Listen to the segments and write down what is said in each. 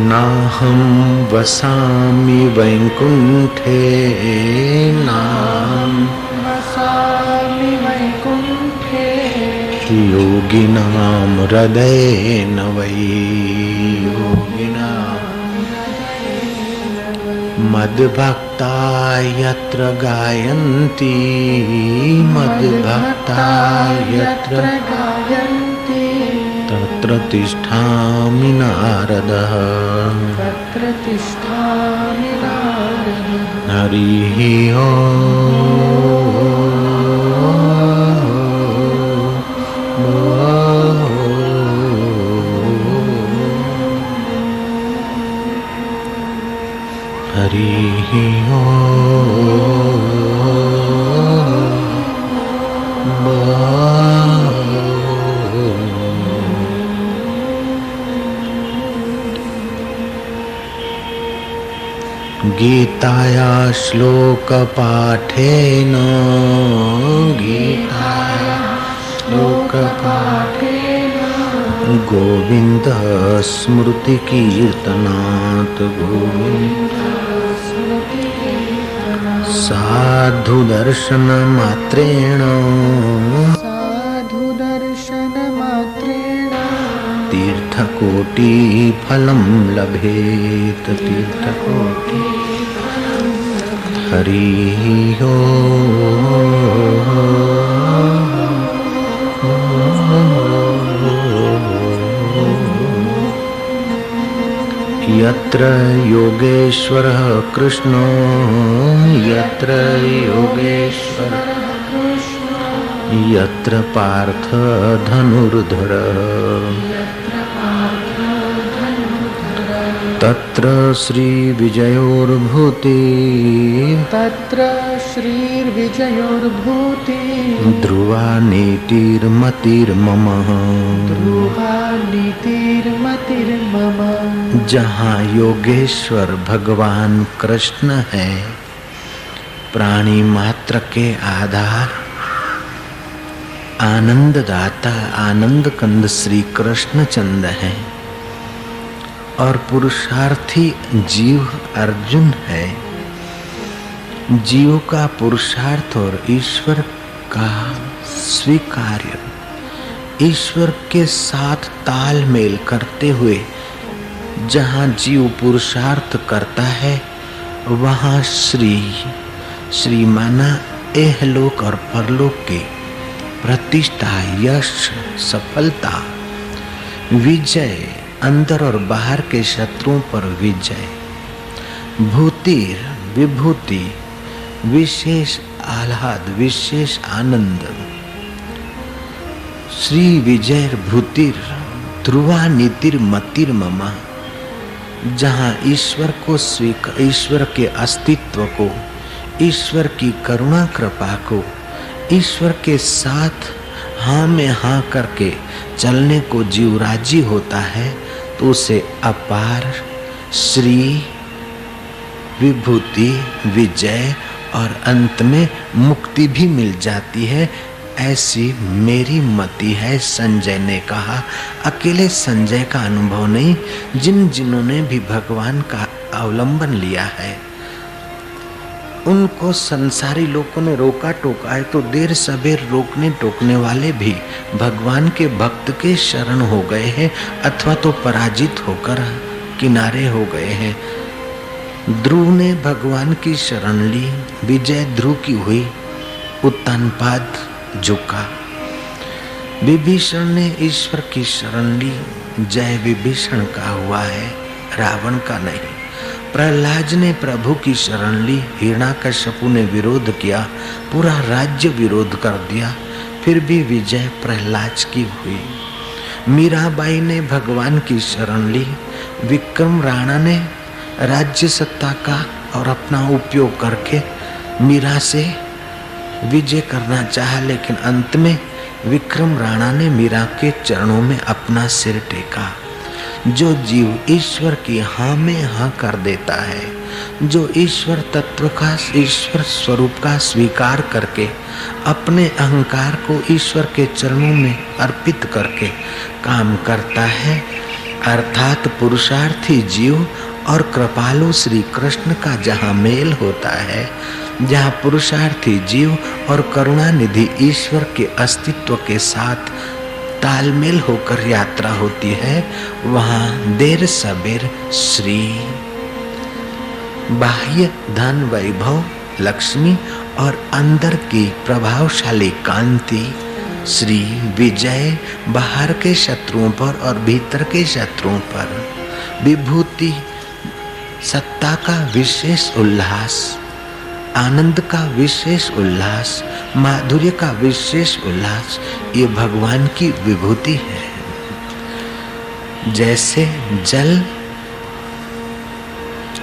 नाहं वसामि वैकुण्ठे नाहं वसामि वैकुण्ठे योगिनां हृदयेन वै योगिनां मद्भक्ता यत्र गायन्ति मद्भक्ता यत्र गायन्ति तत्र तिष्ठामि नारदः तत्र तिष्ठामि नारदः। हरिः हरिः गीताया श्लोकपाठेन गीताया श्लोकपाठेन गोविन्द स्मृतिकीर्तनात् गोविन्द साधुदर्शनमात्रेण साधुदर्शनमात्रेण तीर्थकोटिफलं लभेत तीर्थकोटि। हरिः यत्र योगेश्वरः कृष्णो यत्र योगेश्वरः यत्र पार्थ धनुर्धरः तत्र श्रीविजयोर्भूति तत्र श्रीर्विजयोर्भूति ध्रुवा नीतिर्मतिर्मम ध्रुवा नीतिर्मतिर्मम। जहाँ योगेश्वर भगवान कृष्ण है, प्राणी मात्र के आधार आनंद दाता आनंद कंद श्री कृष्ण चंद है और पुरुषार्थी जीव अर्जुन है। जीव का पुरुषार्थ और ईश्वर का स्वीकार्य ईश्वर के साथ तालमेल करते हुए जहाँ जीव पुरुषार्थ करता है वहाँ श्री माना एहलोक और परलोक के प्रतिष्ठा यश सफलता विजय अंदर और बाहर के शत्रुओं पर विजय भूतिर विभूति विशेष आह्लाद विशेष आनंद श्री विजय भूतिर ध्रुवा नीतिर मतिर ममा। जहाँ ईश्वर को ईश्वर के अस्तित्व को ईश्वर की करुणा कृपा को ईश्वर के साथ हाँ में हाँ करके चलने को जीव राजी होता है तो उसे अपार श्री विभूति विजय और अंत में मुक्ति भी मिल जाती है। ऐसी मेरी मति है। संजय ने कहा। अकेले संजय का अनुभव नहीं, जिन्होंने भी भगवान का अवलंबन लिया है उनको संसारी लोगों ने रोका टोका है तो देर सबेर रोकने टोकने वाले भी भगवान के भक्त के शरण हो गए हैं अथवा तो पराजित होकर किनारे हो गए हैं। ध्रुव ने भगवान की शरण ली, विजय ध्रुव की हुई, उत्तानपाद झुका। विभीषण ने ईश्वर की शरण ली, जय विभीषण का हुआ है, रावण का नहीं। प्रहलाद ने प्रभु की शरण ली, हिरण्याकश्यपु ने विरोध किया, पूरा राज्य विरोध कर दिया, फिर भी विजय प्रहलाद की हुई। मीराबाई ने भगवान की शरण ली, विक्रम राणा ने राज्य सत्ता का और अपना उपयोग करके मीरा से विजय करना चाहा, लेकिन अंत में विक्रम राणा ने मीरा के चरणों में अपना सिर टेका। जो जीव ईश्वर की हाँ में हाँ कर देता है, जो ईश्वर तत्व का, ईश्वर स्वरूप का स्वीकार करके अपने अहंकार को ईश्वर के चरणों में अर्पित करके काम करता है, अर्थात पुरुषार्थी जीव और कृपालु श्री कृष्ण का जहाँ मेल होता है, जहाँ पुरुषार्थी जीव और करुणानिधि ईश्वर के अस्तित्व के साथ तालमेल होकर यात्रा होती है, वहाँ देर सबेर श्री बाह्य धन वैभव लक्ष्मी और अंदर की प्रभावशाली कांति श्री विजय बाहर के शत्रुओं पर और भीतर के शत्रुओं पर, विभूति सत्ता का विशेष उल्लास, आनंद का विशेष उल्लास, माधुर्य का विशेष उल्लास, ये भगवान की विभूति है। जैसे जल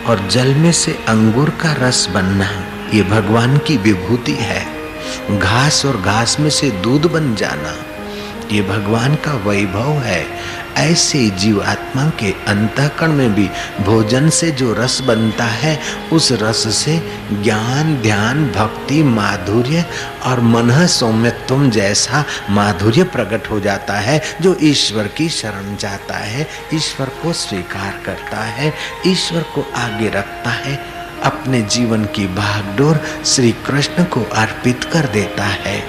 और जल में से अंगूर का रस बनना, ये भगवान की विभूति है। घास और घास में से दूध बन जाना, ये भगवान का वैभव है। ऐसे जीवात्मा के अंतःकरण में भी भोजन से जो रस बनता है, उस रस से ज्ञान, ध्यान, भक्ति, माधुर्य और मन सौम्यत्वम जैसा माधुर्य प्रकट हो जाता है। जो ईश्वर की शरण जाता है, ईश्वर को स्वीकार करता है, ईश्वर को आगे रखता है, अपने जीवन की भागडोर श्री कृष्ण को अर्पित कर देता है।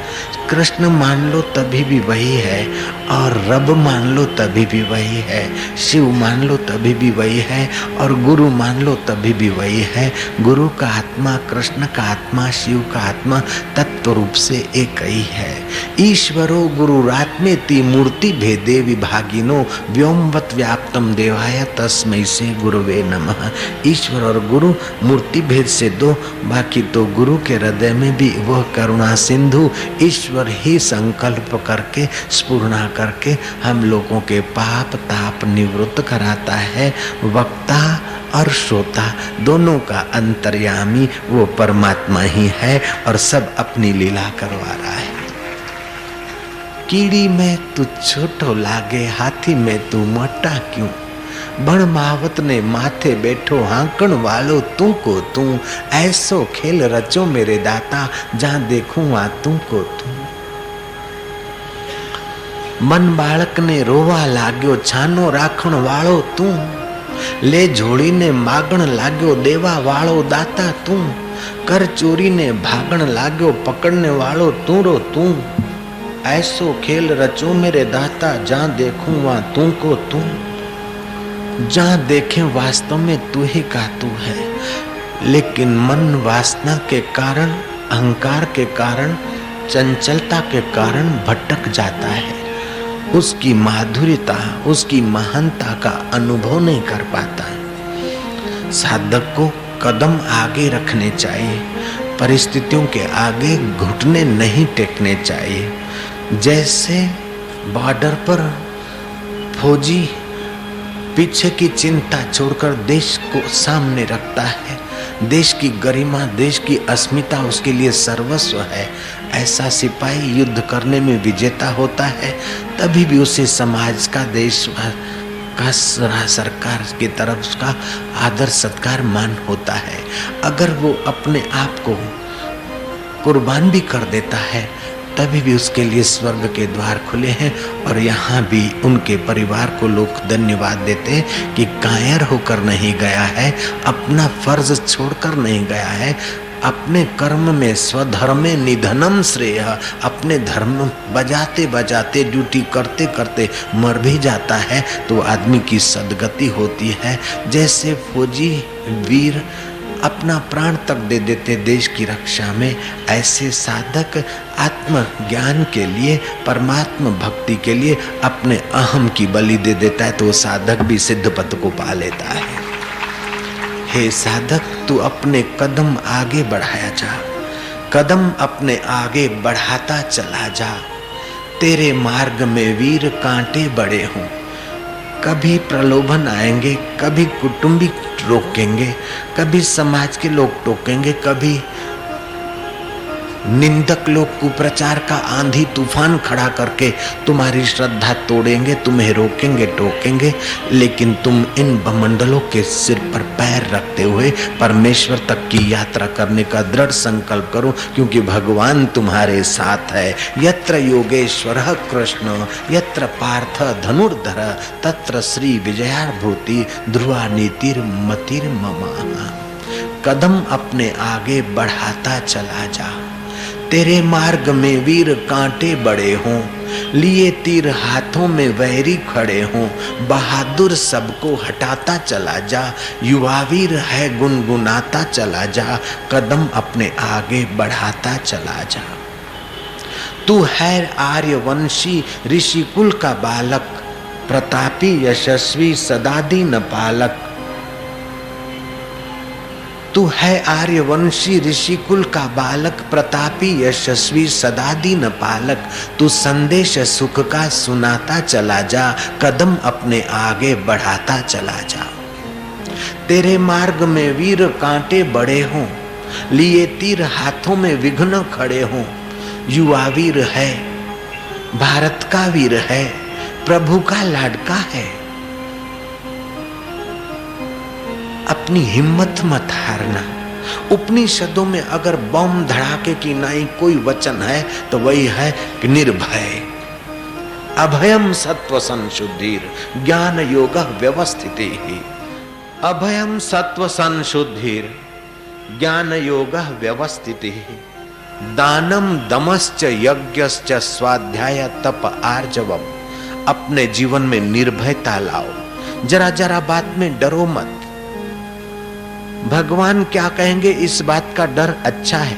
कृष्ण मान लो तभी भी वही है, और रब मान लो तभी भी वही है, शिव मान लो तभी भी वही है, और गुरु मान लो तभी भी वही है। गुरु का आत्मा, कृष्ण का आत्मा, शिव का आत्मा तत्व रूप से एक ही है। ईश्वरो गुरुरात्मेति मूर्ति भेदे विभागिनो व्योमवत व्याप्तम देवाय तस्मै से गुरुवे नमः। ईश्वर और गुरु मूर्ति भेद से दो, बाकी तो गुरु के हृदय में भी वह करुणा सिंधु ईश्वर ही संकल्प करके, स्फुरना करके हम लोगों के पाप ताप निवृत्त कराता है। वक्ता और श्रोता दोनों का अंतर्यामी वो परमात्मा ही है, और सब अपनी लीला करवा रहा है। कीड़ी में तू छोटो लागे, हाथी में तू मोटा क्यों, बण मावत ने माथे बैठो हांकण वालो तू को तू, ऐसो खेल रचो मेरे दाता, जहां देखूं वहां तू को तू। मन बाळक ने रोवा लाग्यो, छानो राखण वाळो तू, ले झोड़ी ने मागण लाग्यो, देवा वाळो दाता तू, कर चोरी ने भागण लाग्यो, पकड़ने वाळो तू रो तू। ऐसो खेल रचो मेरे दाता, जहां देखूं वहां तू को तू। जहां देखें वास्तव में तू ही का तू है, लेकिन मन वासना के कारण, अहंकार के कारण, चंचलता के कारण भटक जाता है। उसकी माधुर्यता, उसकी महानता का अनुभव नहीं कर पाता है। साधक को कदम आगे रखने चाहिए, परिस्थितियों के आगे घुटने नहीं टेकने चाहिए। जैसे बॉर्डर पर फौजी पीछे की चिंता छोड़कर देश को सामने रखता है, देश की गरिमा, देश की अस्मिता उसके लिए सर्वस्व है, ऐसा सिपाही युद्ध करने में विजेता होता है। तभी भी उसे समाज का, देश का, सरकार की तरफ का आदर सत्कार मान होता है। अगर वो अपने आप को कुर्बान भी कर देता है, तभी भी उसके लिए स्वर्ग के द्वार खुले हैं। और यहाँ भी उनके परिवार को लोग धन्यवाद देते हैं कि कायर होकर नहीं गया है, अपना फर्ज छोड़कर नहीं गया है, अपने कर्म में स्वधर्मे निधनम श्रेय, अपने धर्म बजाते बजाते, ड्यूटी करते करते मर भी जाता है तो आदमी की सदगति होती है। जैसे फौजी वीर अपना प्राण तक दे देते देश की रक्षा में, ऐसे साधक आत्म ज्ञान के लिए, परमात्मा भक्ति के लिए अपने अहम की बलि दे देता है, तो वो साधक भी सिद्ध पद को पा लेता है। हे साधक, तू अपने कदम आगे बढ़ाया जा, कदम अपने आगे बढ़ाता चला जा। तेरे मार्ग में वीर कांटे बड़े हों, कभी प्रलोभन आएंगे, कभी कुटुंबिक रोकेंगे, कभी समाज के लोग टोकेंगे, कभी निंदक लोग कुप्रचार का आंधी तूफान खड़ा करके तुम्हारी श्रद्धा तोड़ेंगे, तुम्हें रोकेंगे टोकेंगे, लेकिन तुम इन बमंडलों के सिर पर पैर रखते हुए परमेश्वर तक की यात्रा करने का दृढ़ संकल्प करो, क्योंकि भगवान तुम्हारे साथ है। यत्र योगेश्वरः कृष्ण यत्र पार्थ धनुर्धर तत्र श्री विजयाभूति ध्रुवा नीतिर्मतिर्मम। कदम अपने आगे बढ़ाता चला जा, तेरे मार्ग में वीर कांटे बड़े हों, लिए तीर हाथों में वैरी खड़े हों, बहादुर सबको हटाता चला जा, युवा वीर है गुनगुनाता चला जा, कदम अपने आगे बढ़ाता चला जा। तू है आर्यवंशी ऋषिकुल का बालक, प्रतापी यशस्वी सदा दीन पालक। तू है आर्यवंशी ऋषिकुल का बालक, प्रतापी यशस्वी सदा दीन पालक। तू संदेश सुख का सुनाता चला जा, कदम अपने आगे बढ़ाता चला जा। तेरे मार्ग में वीर कांटे बड़े हों, लिए तीर हाथों में विघ्न खड़े हों, युवा वीर है, भारत का वीर है, प्रभु का लाडका है। अपनी हिम्मत मत हारना। उपनिषदों में अगर बम धड़ाके की नहीं कोई वचन है तो वही है कि निर्भय। अभयम सत्व संशुद्धिर ज्ञान योग व्यवस्थिति ही। अभयम सत्व संशुद्धिर ज्ञान योग व्यवस्थिति ही। दानम दमश्च यज्ञश्च स्वाध्याय तप आर्जवम। अपने जीवन में निर्भयता लाओ, जरा जरा बात में डरो मत। भगवान क्या कहेंगे इस बात का डर अच्छा है,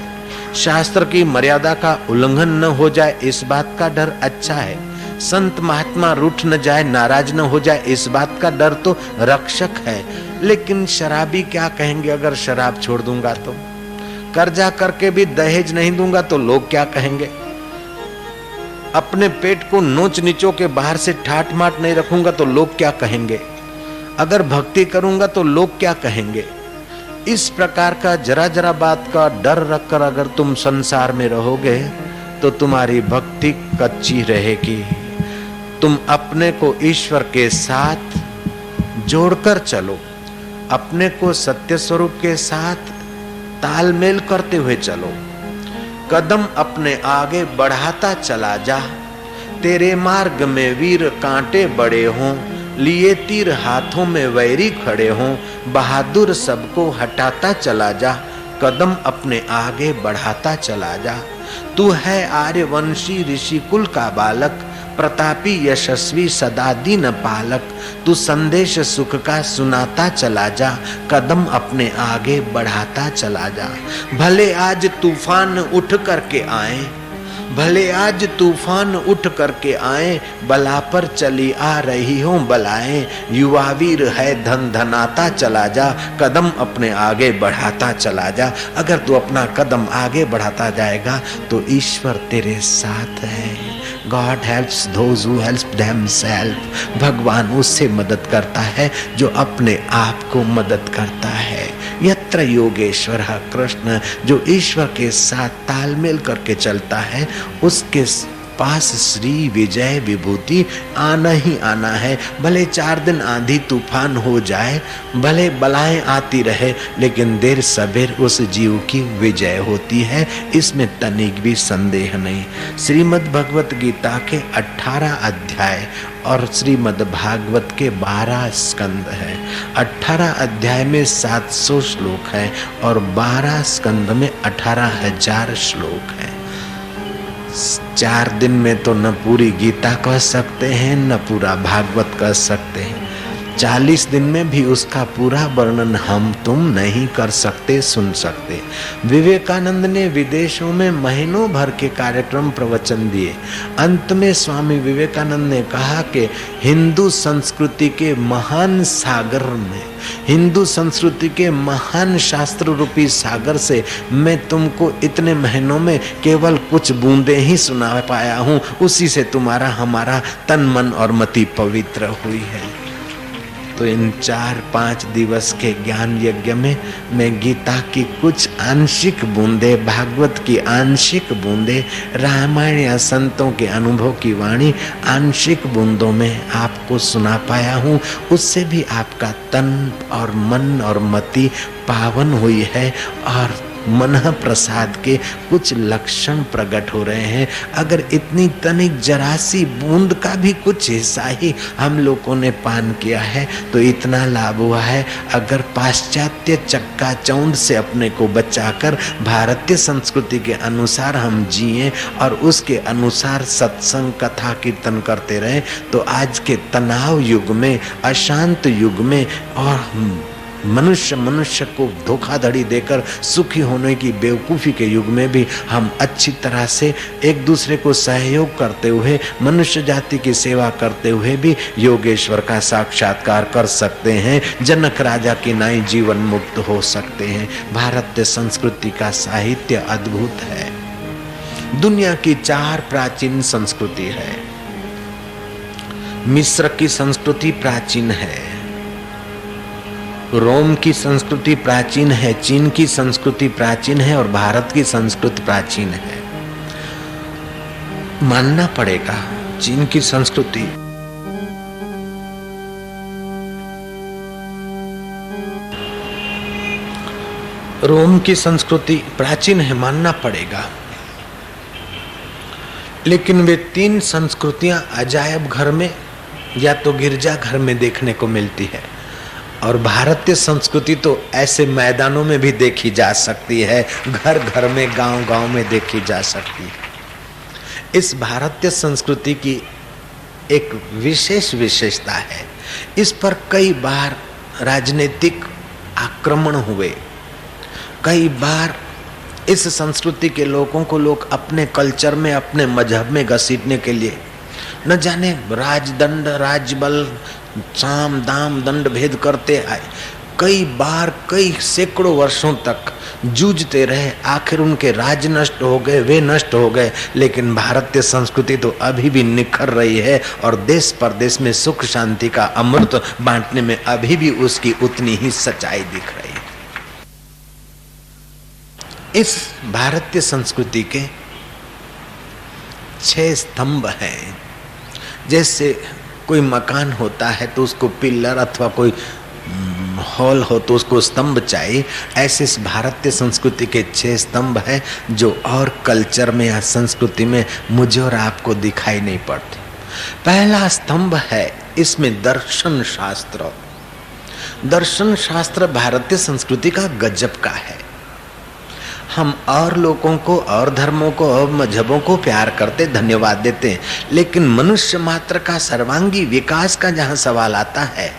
शास्त्र की मर्यादा का उल्लंघन न हो जाए इस बात का डर अच्छा है, संत महात्मा रूठ न जाए नाराज न हो जाए इस बात का डर तो रक्षक है। लेकिन शराबी क्या कहेंगे अगर शराब छोड़ दूंगा तो, कर्जा करके भी दहेज नहीं दूंगा तो लोग क्या कहेंगे, अपने पेट को नोच नीचों के बाहर से ठाट माट नहीं रखूंगा तो लोग क्या कहेंगे, अगर भक्ति करूंगा तो लोग क्या कहेंगे। इस प्रकार का जरा जरा बात का डर रखकर अगर तुम संसार में रहोगे तो तुम्हारी भक्ति कच्ची रहेगी। तुम अपने को ईश्वर के साथ जोड़कर चलो, अपने को सत्य स्वरूप के साथ तालमेल करते हुए चलो, कदम अपने आगे बढ़ाता चला जा। तेरे मार्ग में वीर कांटे बड़े हों, लिए तीर हाथों में वैरी खड़े हों, बहादुर सबको हटाता चला जा, कदम अपने आगे बढ़ाता चला जा। तू है आर्यवंशी ऋषिकुल का बालक, प्रतापी यशस्वी सदा दीन पालक। तू संदेश सुख का सुनाता चला जा, कदम अपने आगे बढ़ाता चला जा। भले आज तूफान उठ करके आए, भले आज तूफान उठ करके आए, बला पर चली आ रही हो बलाएं। युवा वीर है धन धनाता चला जा, कदम अपने आगे बढ़ाता चला जा। अगर तू अपना कदम आगे बढ़ाता जाएगा तो ईश्वर तेरे साथ है। God helps those who help themselves। भगवान उससे मदद करता है जो अपने आप को मदद करता है। यत्र योगेश्वर कृष्ण, जो ईश्वर के साथ तालमेल करके चलता है उसके पास श्री विजय विभूति आना ही आना है। भले 4 दिन आंधी तूफान हो जाए, भले बलाएं आती रहे, लेकिन देर सबेर उस जीव की विजय होती है, इसमें तनिक भी संदेह नहीं। श्रीमद् भगवत गीता के 18 अध्याय और श्रीमद् भागवत के 12 स्कंद है। 18 अध्याय में 700 श्लोक है और 12 स्कंद में 18,000 श्लोक है। 4 दिन में तो न पूरी गीता कह सकते हैं न पूरा भागवत कह सकते हैं। 40 दिन में भी उसका पूरा वर्णन हम तुम नहीं कर सकते, सुन सकते। विवेकानंद ने विदेशों में महीनों भर के कार्यक्रम प्रवचन दिए। अंत में स्वामी विवेकानंद ने कहा कि हिंदू संस्कृति के महान सागर में, हिंदू संस्कृति के महान शास्त्र रूपी सागर से मैं तुमको इतने महीनों में केवल कुछ बूंदे ही सुना पाया हूँ, उसी से तुम्हारा हमारा तन मन और मति पवित्र हुई है। तो इन 4-5 दिवस के ज्ञान यज्ञ में मैं गीता की कुछ आंशिक बूंदे, भागवत की आंशिक बूंदे, रामायण या संतों के अनुभव की वाणी आंशिक बूंदों में आपको सुना पाया हूँ। उससे भी आपका तन और मन और मति पावन हुई है और मन प्रसाद के कुछ लक्षण प्रकट हो रहे हैं। अगर इतनी तनिक जरासी बूंद का भी कुछ हिस्सा ही हम लोगों ने पान किया है तो इतना लाभ हुआ है। अगर पाश्चात्य चक्का चौंध से अपने को बचाकर भारतीय संस्कृति के अनुसार हम जिए और उसके अनुसार सत्संग कथा कीर्तन करते रहे तो आज के तनाव युग में, अशांत युग में और मनुष्य को धोखाधड़ी देकर सुखी होने की बेवकूफ़ी के युग में भी हम अच्छी तरह से एक दूसरे को सहयोग करते हुए, मनुष्य जाति की सेवा करते हुए भी योगेश्वर का साक्षात्कार कर सकते हैं। जनक राजा की नाई जीवन मुक्त हो सकते हैं। भारतीय संस्कृति का साहित्य अद्भुत है। दुनिया की 4 प्राचीन संस्कृति है। मिस्र की संस्कृति प्राचीन है, रोम की संस्कृति प्राचीन है, चीन की संस्कृति प्राचीन है और भारत की संस्कृति प्राचीन है। मानना पड़ेगा चीन की संस्कृति रोम की संस्कृति प्राचीन है, मानना पड़ेगा। लेकिन वे 3 संस्कृतियां अजायब घर में या तो गिरजा घर में देखने को मिलती है और भारतीय संस्कृति तो ऐसे मैदानों में भी देखी जा सकती है, घर घर में, गांव गांव में देखी जा सकती है। इस भारतीय संस्कृति की एक विशेष विशेषता है, इस पर कई बार राजनीतिक आक्रमण हुए, कई बार इस संस्कृति के लोगों को लोग अपने कल्चर में, अपने मजहब में घसीटने के लिए न जाने राजदंड, राजबल, साम दाम दंड भेद करते आए। कई बार, कई सैकड़ों वर्षों तक जूझते रहे, आखिर उनके राज नष्ट हो गए, वे नष्ट हो गए। लेकिन भारतीय संस्कृति तो अभी भी निखर रही है और देश परदेश में सुख शांति का अमृत बांटने में अभी भी उसकी उतनी ही सच्चाई दिख रही है। इस भारतीय संस्कृति के 6 स्तंभ हैं। जैसे कोई मकान होता है तो उसको पिलर अथवा कोई हॉल हो तो उसको स्तंभ चाहिए, ऐसे इस भारतीय संस्कृति के 6 स्तंभ हैं जो और कल्चर में या संस्कृति में मुझे और आपको दिखाई नहीं पड़ते। पहला स्तंभ है, इसमें दर्शन शास्त्र। दर्शन शास्त्र भारतीय संस्कृति का गजब का है। हम और लोगों को और धर्मों को और मजहबों को प्यार करते, धन्यवाद देते हैं, लेकिन मनुष्य मात्र का सर्वांगी विकास का जहां सवाल आता है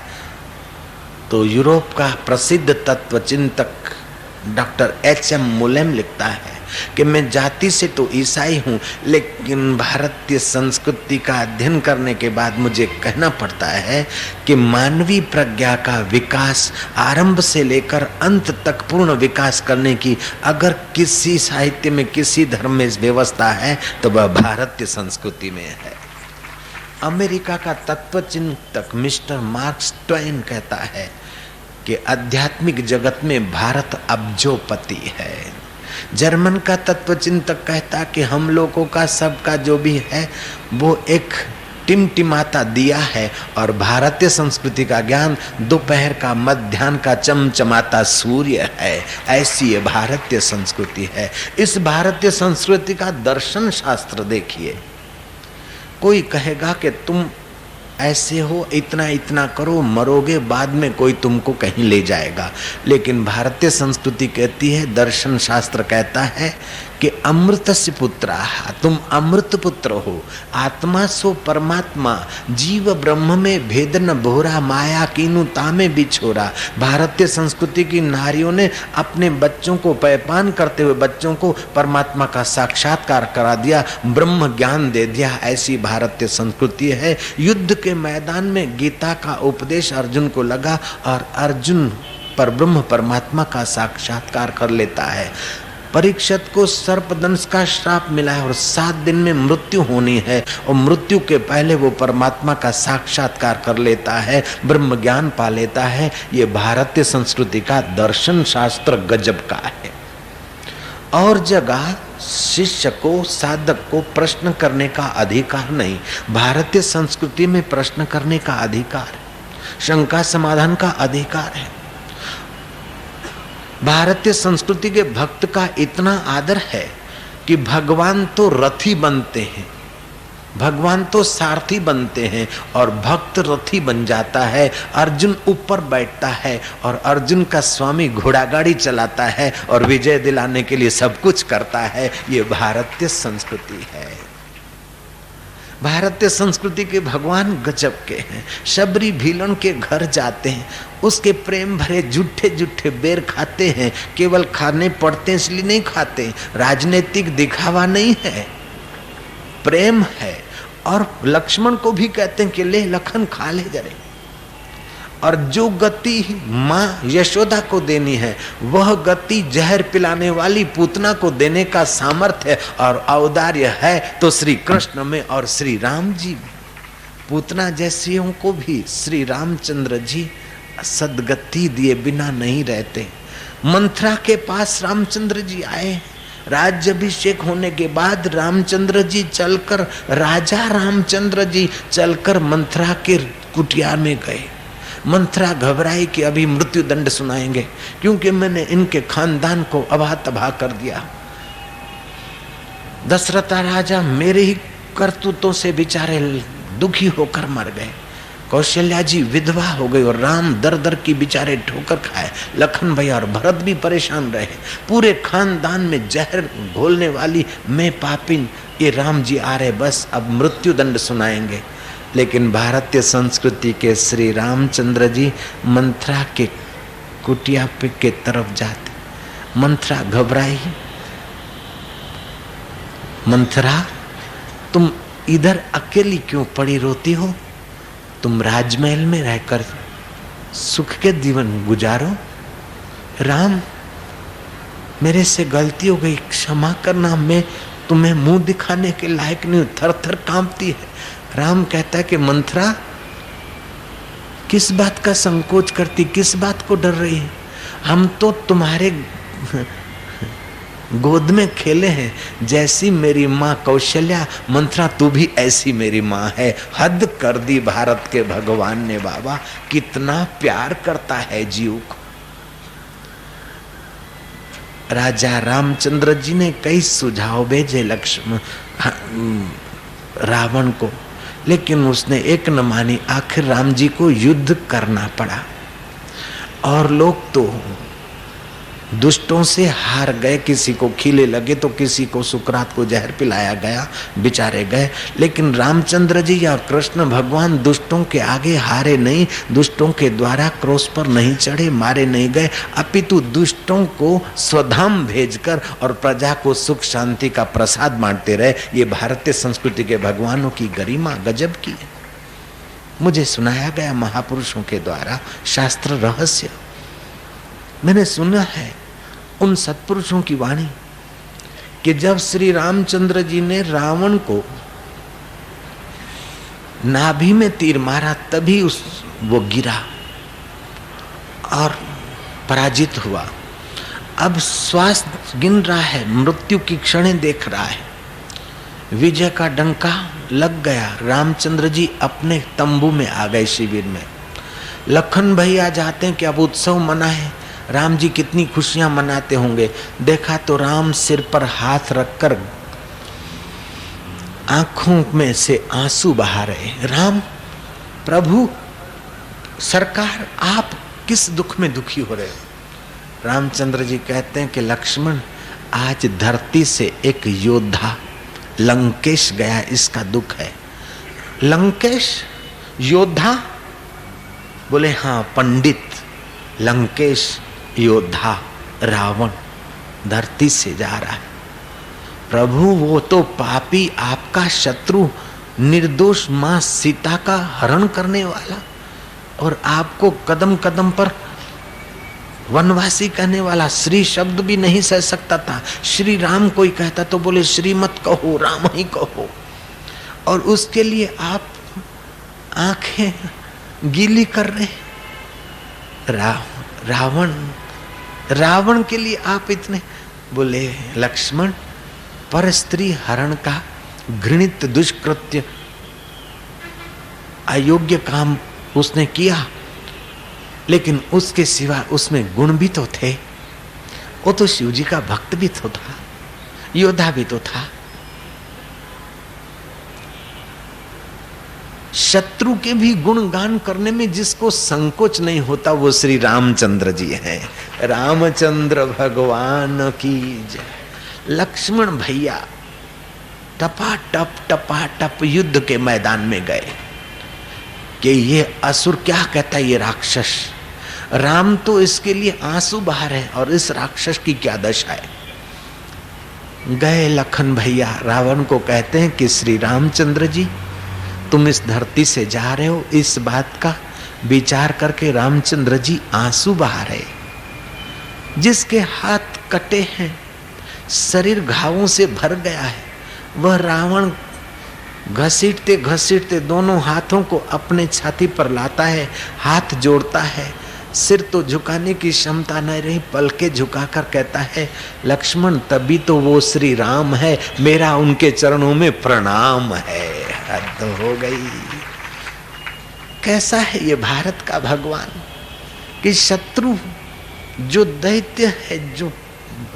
तो यूरोप का प्रसिद्ध तत्वचिंतक डॉक्टर H.M. मुलेम लिखता है कि मैं जाति से तो ईसाई हूँ, लेकिन भारतीय संस्कृति का अध्ययन करने के बाद मुझे कहना पड़ता है कि मानवीय प्रज्ञा का विकास आरंभ से लेकर अंत तक पूर्ण विकास करने की अगर किसी साहित्य में, किसी धर्म में व्यवस्था है तो वह भारतीय संस्कृति में है। अमेरिका का तत्वचिंतक मिस्टर मार्क्स ट्वेन कहता है कि आध्यात्मिक जगत में भारत अब्जोपति है। जर्मन का तत्वचिंतक कहता कि हम लोगों का सबका जो भी है वो एक टिमटिमाता दिया है और भारतीय संस्कृति का ज्ञान दोपहर का, मध्याह्न का चमचमाता सूर्य है। ऐसी ये भारतीय संस्कृति है। इस भारतीय संस्कृति का दर्शन शास्त्र देखिए। कोई कहेगा कि तुम ऐसे हो, इतना इतना करो, मरोगे, बाद में कोई तुमको कहीं ले जाएगा। लेकिन भारतीय संस्कृति कहती है, दर्शन शास्त्र कहता है कि अमृतस्य पुत्रा, तुम अमृत पुत्र हो। आत्मा सो परमात्मा, जीव ब्रह्म में भेद न बोरा, माया कीनु तामे बिछोरा। भारतीय संस्कृति की नारियों ने अपने बच्चों को पैपान करते हुए बच्चों को परमात्मा का साक्षात्कार करा दिया, ब्रह्म ज्ञान दे दिया। ऐसी भारतीय संस्कृति है। युद्ध के मैदान में गीता का उपदेश अर्जुन को लगा और अर्जुन पर ब्रह्म परमात्मा का साक्षात्कार कर लेता है। परीक्षित को सर्पदंश का श्राप मिला है और 7 दिन में मृत्यु होनी है, और मृत्यु के पहले वो परमात्मा का साक्षात्कार कर लेता है, ब्रह्म ज्ञान पा लेता है। ये भारतीय संस्कृति का दर्शन शास्त्र गजब का है। और जगह शिष्य को, साधक को प्रश्न करने का अधिकार नहीं। भारतीय संस्कृति में प्रश्न करने का अधिकार है, शंका समाधान का अधिकार है। भारतीय संस्कृति के भक्त का इतना आदर है कि भगवान तो रथी बनते हैं, भगवान तो सारथी बनते हैं और भक्त रथी बन जाता है। अर्जुन ऊपर बैठता है और अर्जुन का स्वामी घोड़ा गाड़ी चलाता है और विजय दिलाने के लिए सब कुछ करता है। ये भारतीय संस्कृति है। भारतीय संस्कृति के भगवान गजब के हैं। शबरी भीलन के घर जाते हैं, उसके प्रेम भरे झूठे झूठे बेर खाते हैं। केवल खाने पड़ते इसलिए नहीं खाते, राजनीतिक दिखावा नहीं है, प्रेम है। और लक्ष्मण को भी कहते हैं कि ले लखन खा ले जरे। और जो गति माँ यशोदा को देनी है वह गति जहर पिलाने वाली पूतना को देने का सामर्थ्य और औदार्य है तो श्री कृष्ण में और श्री राम जी में। पूतना जैसियों को भी श्री रामचंद्र जी सदगति दिए बिना नहीं रहते। मंथरा के पास रामचंद्र जी आए, राज्याभिषेक होने के बाद रामचंद्र जी चलकर, राजा रामचंद्र जी चलकर मंथरा के कुटिया में गए। मंथरा घबराई कि अभी मृत्यु दंड सुनाएंगे, क्योंकि मैंने इनके खानदान को अबा तबाह कर दिया। दशरथा राजा मेरे ही करतूतों से बेचारे दुखी होकर मर गए। कौशल्या जी विधवा हो गई और राम दर दर की बेचारे ठोकर खाए। लखन भैया और भरत भी परेशान रहे। पूरे खानदान में जहर घोलने वाली मैं पापिन, ये राम जी आ रहे, बस अब मृत्यु दंड सुनाएंगे। लेकिन भारतीय संस्कृति के श्री रामचंद्र जी मंथरा के कुटिया के तरफ जाते। मंथरा घबराई, मंथरा तुम इधर अकेली क्यों पड़ी रोती हो? तुम राजमहल में रहकर सुख के जीवन गुजारो। राम मेरे से गलती हो गई, क्षमा करना, मैं तुम्हें मुंह दिखाने के लायक नहीं हूं। थर थर कांपती है। राम कहता है कि मंथरा किस बात का संकोच करती, किस बात को डर रही है? हम तो तुम्हारे गोद में खेले हैं। जैसी मेरी माँ कौशल्या, मंथरा तू भी ऐसी मेरी माँ है। हद कर दी भारत के भगवान ने बाबा, कितना प्यार करता है जीव को। राजा रामचंद्र जी ने कई सुझाव भेजे लक्ष्मण रावण को, लेकिन उसने एक न मानी। आखिर राम जी को युद्ध करना पड़ा और लोग तो दुष्टों से हार गए। किसी को खीले लगे तो किसी को सुकरात को जहर पिलाया गया, बेचारे गए। लेकिन रामचंद्र जी या कृष्ण भगवान दुष्टों के आगे हारे नहीं, दुष्टों के द्वारा क्रोश पर नहीं चढ़े, मारे नहीं गए, अपितु दुष्टों को स्वधाम भेजकर और प्रजा को सुख शांति का प्रसाद बांटते रहे। ये भारतीय संस्कृति के भगवानों की गरिमा गजब की है। मुझे सुनाया गया महापुरुषों के द्वारा शास्त्र रहस्य। मैंने सुना है उन सत्पुरुषों की वाणी कि जब श्री रामचंद्र जी ने रावण को नाभि में तीर मारा तभी वो गिरा और पराजित हुआ। अब श्वास गिन रहा है, मृत्यु की क्षणें देख रहा है। विजय का डंका लग गया। रामचंद्र जी अपने तंबू में आ गए, शिविर में। लखन भैया जाते हैं कि अब उत्सव मनाए। राम जी कितनी खुशियां मनाते होंगे। देखा तो राम सिर पर हाथ रखकर आंखों में से आंसू बहा रहे। राम प्रभु सरकार, आप किस दुख में दुखी हो रहे हो? रामचंद्र जी कहते हैं कि लक्ष्मण, आज धरती से एक योद्धा लंकेश गया, इसका दुख है। लंकेश योद्धा? बोले हाँ, पंडित लंकेश योद्धा रावण धरती से जा रहा है। प्रभु वो तो पापी, आपका शत्रु, निर्दोष मां सीता का हरण करने वाला, और आपको कदम कदम पर वनवासी कहने वाला श्री शब्द भी नहीं सह सकता था। श्री राम कोई कहता तो बोले श्री मत कहो, राम ही कहो। और उसके लिए आप आंखें गीली कर रहे। रावण के लिए आप इतने बोले। लक्ष्मण, पर स्त्री हरण का घृणित दुष्कृत्य, अयोग्य काम उसने किया, लेकिन उसके सिवा उसमें गुण भी तो थे। वो तो शिव जी का भक्त भी तो था, योद्धा भी तो था। शत्रु के भी गुणगान करने में जिसको संकोच नहीं होता वो श्री रामचंद्र जी हैं। रामचंद्र भगवान की जय। लक्ष्मण भैया टपा टप युद्ध के मैदान में गए कि ये असुर क्या कहता है, ये राक्षस। राम तो इसके लिए आंसू बहा रहे और इस राक्षस की क्या दशा है। गए लखन भैया रावण को कहते हैं कि श्री रामचंद्र जी तुम इस धरती से जा रहे हो, इस बात का विचार करके रामचंद्र जी आंसू बहा रहे। जिसके हाथ कटे हैं, शरीर घावों से भर गया है, वह रावण घसीटते घसीटते दोनों हाथों को अपने छाती पर लाता है, हाथ जोड़ता है, सिर तो झुकाने की क्षमता न रही, पलके झुकाकर कहता है लक्ष्मण तभी तो वो श्री राम है, मेरा उनके चरणों में प्रणाम है। हद हो गई। कैसा है ये भारत का भगवान कि शत्रु जो दैत्य है, जो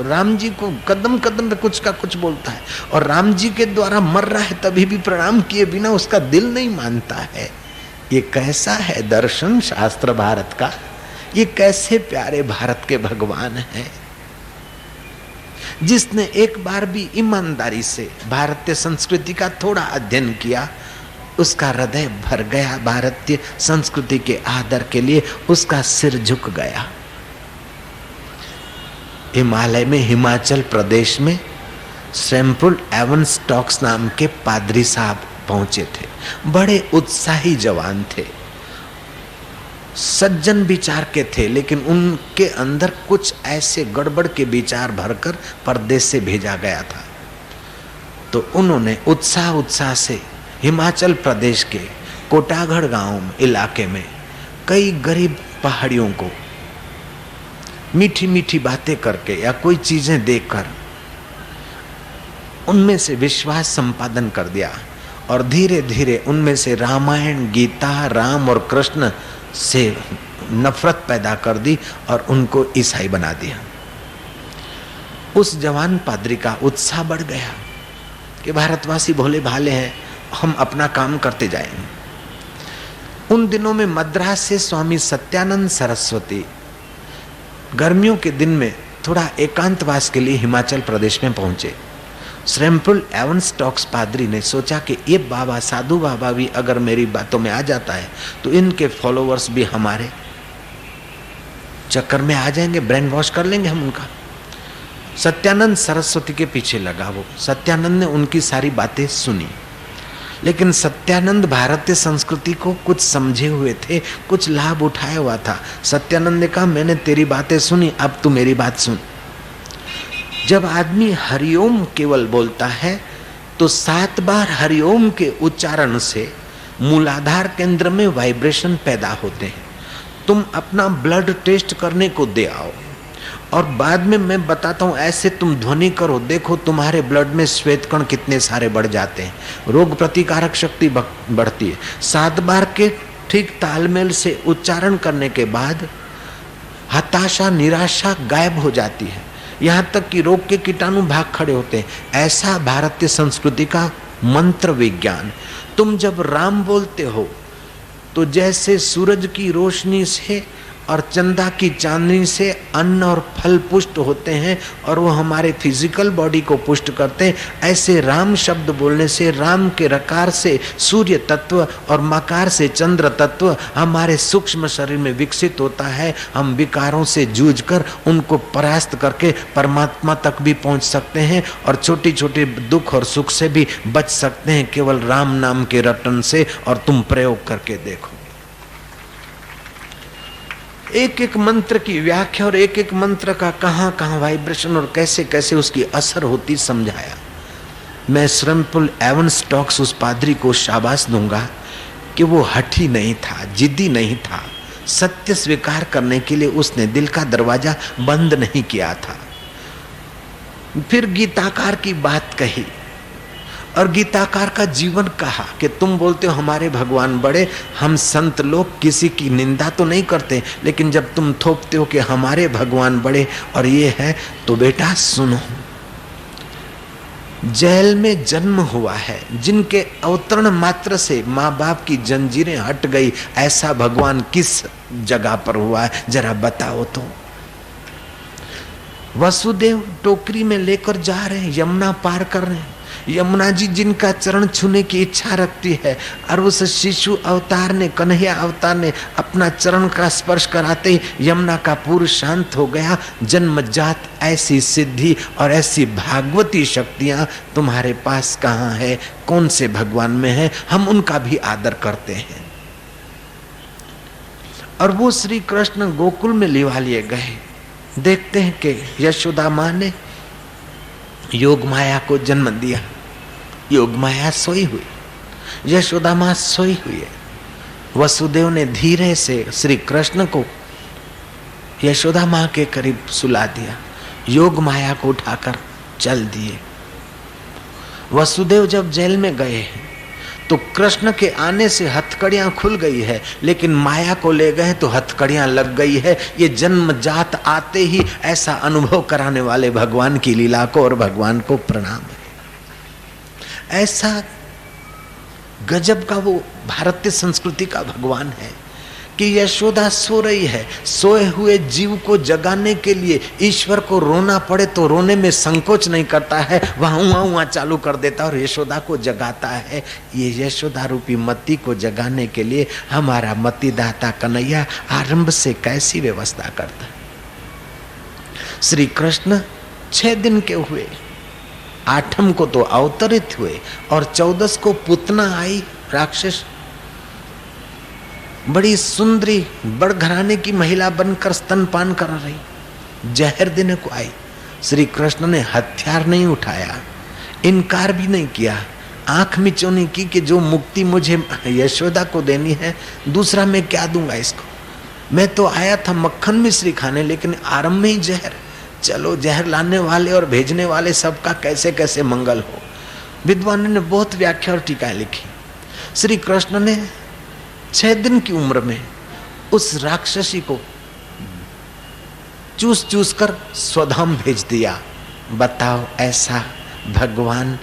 राम जी को कदम कदम पे कुछ का कुछ बोलता है और राम जी के द्वारा मर रहा है तभी भी प्रणाम किए बिना उसका दिल नहीं मानता है। ये कैसा है दर्शन शास्त्र भारत का, ये कैसे प्यारे भारत के भगवान हैं। जिसने एक बार भी ईमानदारी से भारतीय संस्कृति का थोड़ा अध्ययन किया, उसका हृदय भर गया भारतीय संस्कृति के आदर के लिए, उसका सिर झुक गया। हिमालय में, हिमाचल प्रदेश में सैम्पल एवन स्टॉक्स नाम के पादरी साहब पहुंचे थे। बड़े उत्साही जवान थे, सज्जन विचार के थे, लेकिन उनके अंदर कुछ ऐसे गड़बड़ के विचार भरकर परदेश से भेजा गया था। तो उन्होंने उत्साह से हिमाचल प्रदेश के कोटागढ़ गांव इलाके में कई गरीब पहाड़ियों को मीठी मीठी बातें करके या कोई चीजें देकर उनमें से विश्वास संपादन कर दिया और धीरे धीरे उनमें से रामायण, गीता, राम और कृष्ण से नफरत पैदा कर दी और उनको ईसाई बना दिया। उस जवान पादरी का उत्साह बढ़ गया कि भारतवासी भोले भाले हैं, हम अपना काम करते जाएंगे। उन दिनों में मद्रास से स्वामी सत्यानंद सरस्वती गर्मियों के दिन में थोड़ा एकांतवास के लिए हिमाचल प्रदेश में पहुंचे। सैम्पल एवन स्टॉक्स पादरी ने सोचा कि ये बाबा, साधु बाबा भी अगर मेरी बातों में आ जाता है तो इनके फॉलोवर्स भी हमारे चक्कर में आ जाएंगे, ब्रेन वॉश कर लेंगे हम उनका। सत्यानंद सरस्वती के पीछे लगा वो। सत्यानंद ने उनकी सारी बातें सुनी, लेकिन सत्यानंद भारतीय संस्कृति को कुछ समझे हुए थे, कुछ लाभ उठाया हुआ था। सत्यानंद ने कहा मैंने तेरी बातें सुनी, अब तू मेरी बात सुन। जब आदमी हरिओम केवल बोलता है तो 7 बार हरिओम के उच्चारण से मूलाधार केंद्र में वाइब्रेशन पैदा होते हैं। तुम अपना ब्लड टेस्ट करने को दे आओ और बाद में मैं बताता हूँ, ऐसे तुम ध्वनि करो, देखो तुम्हारे ब्लड में श्वेत कण कितने सारे बढ़ जाते हैं, रोग प्रतिकारक शक्ति बढ़ती है। 7 बार के ठीक तालमेल से उच्चारण करने के बाद हताशा, निराशा गायब हो जाती है, यहाँ तक कि रोग के कीटाणु भाग खड़े होते हैं। ऐसा भारतीय संस्कृति का मंत्र विज्ञान। तुम जब राम बोलते हो तो जैसे सूरज की रोशनी से और चंदा की चांदनी से अन्न और फल पुष्ट होते हैं और वो हमारे फिजिकल बॉडी को पुष्ट करते हैं, ऐसे राम शब्द बोलने से, राम के रकार से सूर्य तत्व और मकार से चंद्र तत्व हमारे सूक्ष्म शरीर में विकसित होता है। हम विकारों से जूझकर उनको परास्त करके परमात्मा तक भी पहुंच सकते हैं और छोटी छोटी दुख और सुख से भी बच सकते हैं केवल राम नाम के रटन से। और तुम प्रयोग करके देखो। एक एक मंत्र की व्याख्या और एक एक मंत्र का कहाँ कहाँ वाइब्रेशन और कैसे कैसे उसकी असर होती समझाया। मैं श्रमपुल एवन स्टॉक्स उस पादरी को शाबाश दूंगा कि वो हठी नहीं था, जिद्दी नहीं था, सत्य स्वीकार करने के लिए उसने दिल का दरवाजा बंद नहीं किया था। फिर गीताकार की बात कही और गीताकार का जीवन कहा कि तुम बोलते हो हमारे भगवान बड़े, हम संत लोग किसी की निंदा तो नहीं करते, लेकिन जब तुम थोपते हो कि हमारे भगवान बड़े और ये है, तो बेटा सुनो, जेल में जन्म हुआ है, जिनके अवतरण मात्र से माँ बाप की जंजीरें हट गई, ऐसा भगवान किस जगह पर हुआ है जरा बताओ तो। वसुदेव टोकरी में लेकर जा रहे हैं, यमुना पार कर रहे हैं, यमुना जी जिनका चरण छूने की इच्छा रखती है, और उस शिशु अवतार ने, कन्हैया अवतार ने अपना चरण का स्पर्श कराते ही यमुना का पूर शांत हो गया। जन्मजात ऐसी सिद्धि और ऐसी भागवती शक्तियां तुम्हारे पास कहाँ है, कौन से भगवान में है, हम उनका भी आदर करते हैं। और वो श्री कृष्ण गोकुल में लिवा लिए गए। देखते हैं कि यशोदा माँ ने योग माया को जन्म दिया। योग माया सोई हुई, यशोदा माँ सोई हुई है। वसुदेव ने धीरे से श्री कृष्ण को यशोदा माँ के करीब सुला दिया, योग माया को उठाकर चल दिए। वसुदेव जब जेल में गए हैं तो कृष्ण के आने से हथकड़ियां खुल गई है, लेकिन माया को ले गए तो हथकड़ियां लग गई है। ये जन्मजात आते ही ऐसा अनुभव कराने वाले भगवान की लीला को और भगवान को प्रणाम है। ऐसा गजब का वो भारतीय संस्कृति का भगवान है कि यशोदा सो रही है, सोए हुए जीव को जगाने के लिए ईश्वर को रोना पड़े तो रोने में संकोच नहीं करता है, वहाँ चालू कर देता और यशोदा को जगाता है। ये यशोदा रूपी मति को जगाने के लिए हमारा मति दाता कन्हैया आरंभ से कैसी व्यवस्था करता है। श्री कृष्ण 6 दिन के हुए, 8 को तो अवतरित हुए और 14 को पुतना आई राक्षस, बड़ी सुंदरी बड़ घराने की महिला बनकर स्तनपान कर रही, जहर देने को आई। श्री कृष्ण ने हथियार नहीं उठाया, इनकार भी नहीं किया, आंख मिचौनी की कि जो मुक्ति मुझे यशोदा को देनी है, दूसरा मैं क्या दूंगा इसको। मैं तो आया था मक्खन मिश्री खाने, लेकिन आरंभ में ही जहर। चलो जहर लाने वाले और भेजने वाले सबका कैसे कैसे मंगल हो। विद्वानों ने बहुत व्याख्या और टीकाएं लिखी। श्री कृष्ण ने 6 दिन की उम्र में उस राक्षसी को चूस चूस कर स्वधाम भेज दिया। बताओ ऐसा भगवान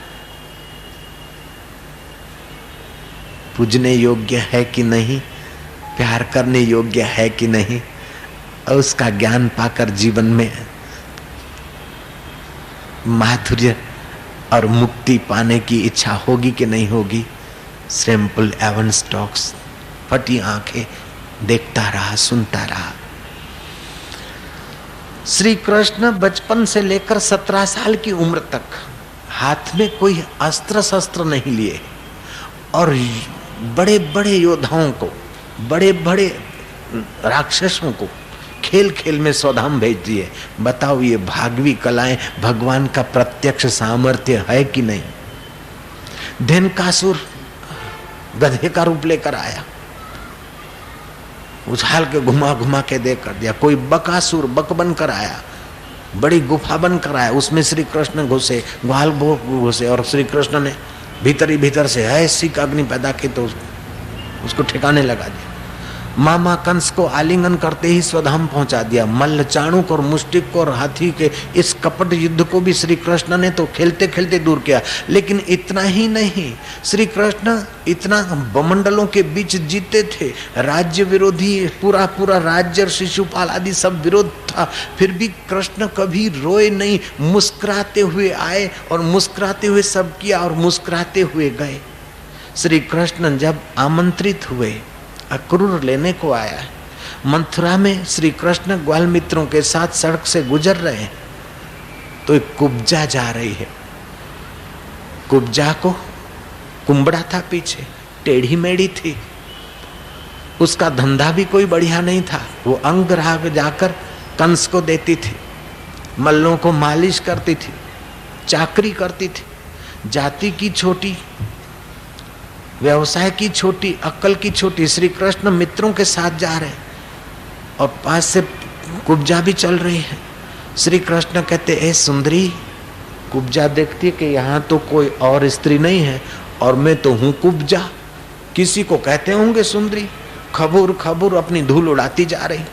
पूजने योग्य है कि नहीं, प्यार करने योग्य है कि नहीं, और उसका ज्ञान पाकर जीवन में माधुर्य और मुक्ति पाने की इच्छा होगी कि नहीं होगी। सैंपल एवन स्टॉक्स फटी आंखें देखता रहा, सुनता रहा। श्री कृष्ण बचपन से लेकर 17 साल की उम्र तक हाथ में कोई अस्त्र शस्त्र नहीं लिए और बड़े बड़े योद्धाओं को, बड़े बड़े राक्षसों को खेल खेल में स्वधाम भेज दिए। बताओ ये भागवी कलाएं भगवान का प्रत्यक्ष सामर्थ्य है कि नहीं। धेनुकासुर गधे का रूप लेकर आया, उछाल के घुमा घुमा के दे कर दिया। कोई बकासुर बक बनकर आया, बड़ी गुफा बनकर आया, उसमें श्री कृष्ण घुसे, ग्वाल घुसे और श्री कृष्ण ने भीतर ही भीतर से ऐसी अग्नि पैदा की तो उसको ठिकाने लगा दिया। मामा कंस को आलिंगन करते ही स्वधाम पहुंचा दिया। मल्ल चाणूक और मुष्टिक और हाथी के इस कपट युद्ध को भी श्री कृष्ण ने तो खेलते खेलते दूर किया। लेकिन इतना ही नहीं, श्री कृष्ण इतना बमंडलों के बीच जीते थे, राज्य विरोधी पूरा पूरा राज्य और शिशुपाल आदि सब विरोध था, फिर भी कृष्ण कभी रोए नहीं, मुस्कुराते हुए आए और मुस्कुराते हुए सब किया और मुस्कुराते हुए गए। श्री कृष्ण जब आमंत्रित हुए, अक्रूर लेने को आया है, मथुरा में श्री कृष्ण ग्वाल मित्रों के साथ सड़क से गुजर रहे हैं तो एक कुब्जा जा रही है। कुब्जा को कुंबड़ा था पीछे, टेढ़ी मेढ़ी थी, उसका धंधा भी कोई बढ़िया नहीं था। वो अंगराग जाकर कंस को देती थी, मल्लों को मालिश करती थी, चाकरी करती थी। जाति की छोटी, व्यवसाय की छोटी, अक्ल की छोटी। श्री कृष्ण मित्रों के साथ जा रहे और पास से कुब्जा भी चल रही है। श्री कृष्ण कहते, ए सुंदरी। कुब्जा देखती है कि यहाँ तो कोई और स्त्री नहीं है और मैं तो हूं कुब्जा, किसी को कहते होंगे सुंदरी। खबूर खबूर अपनी धूल उड़ाती जा रही।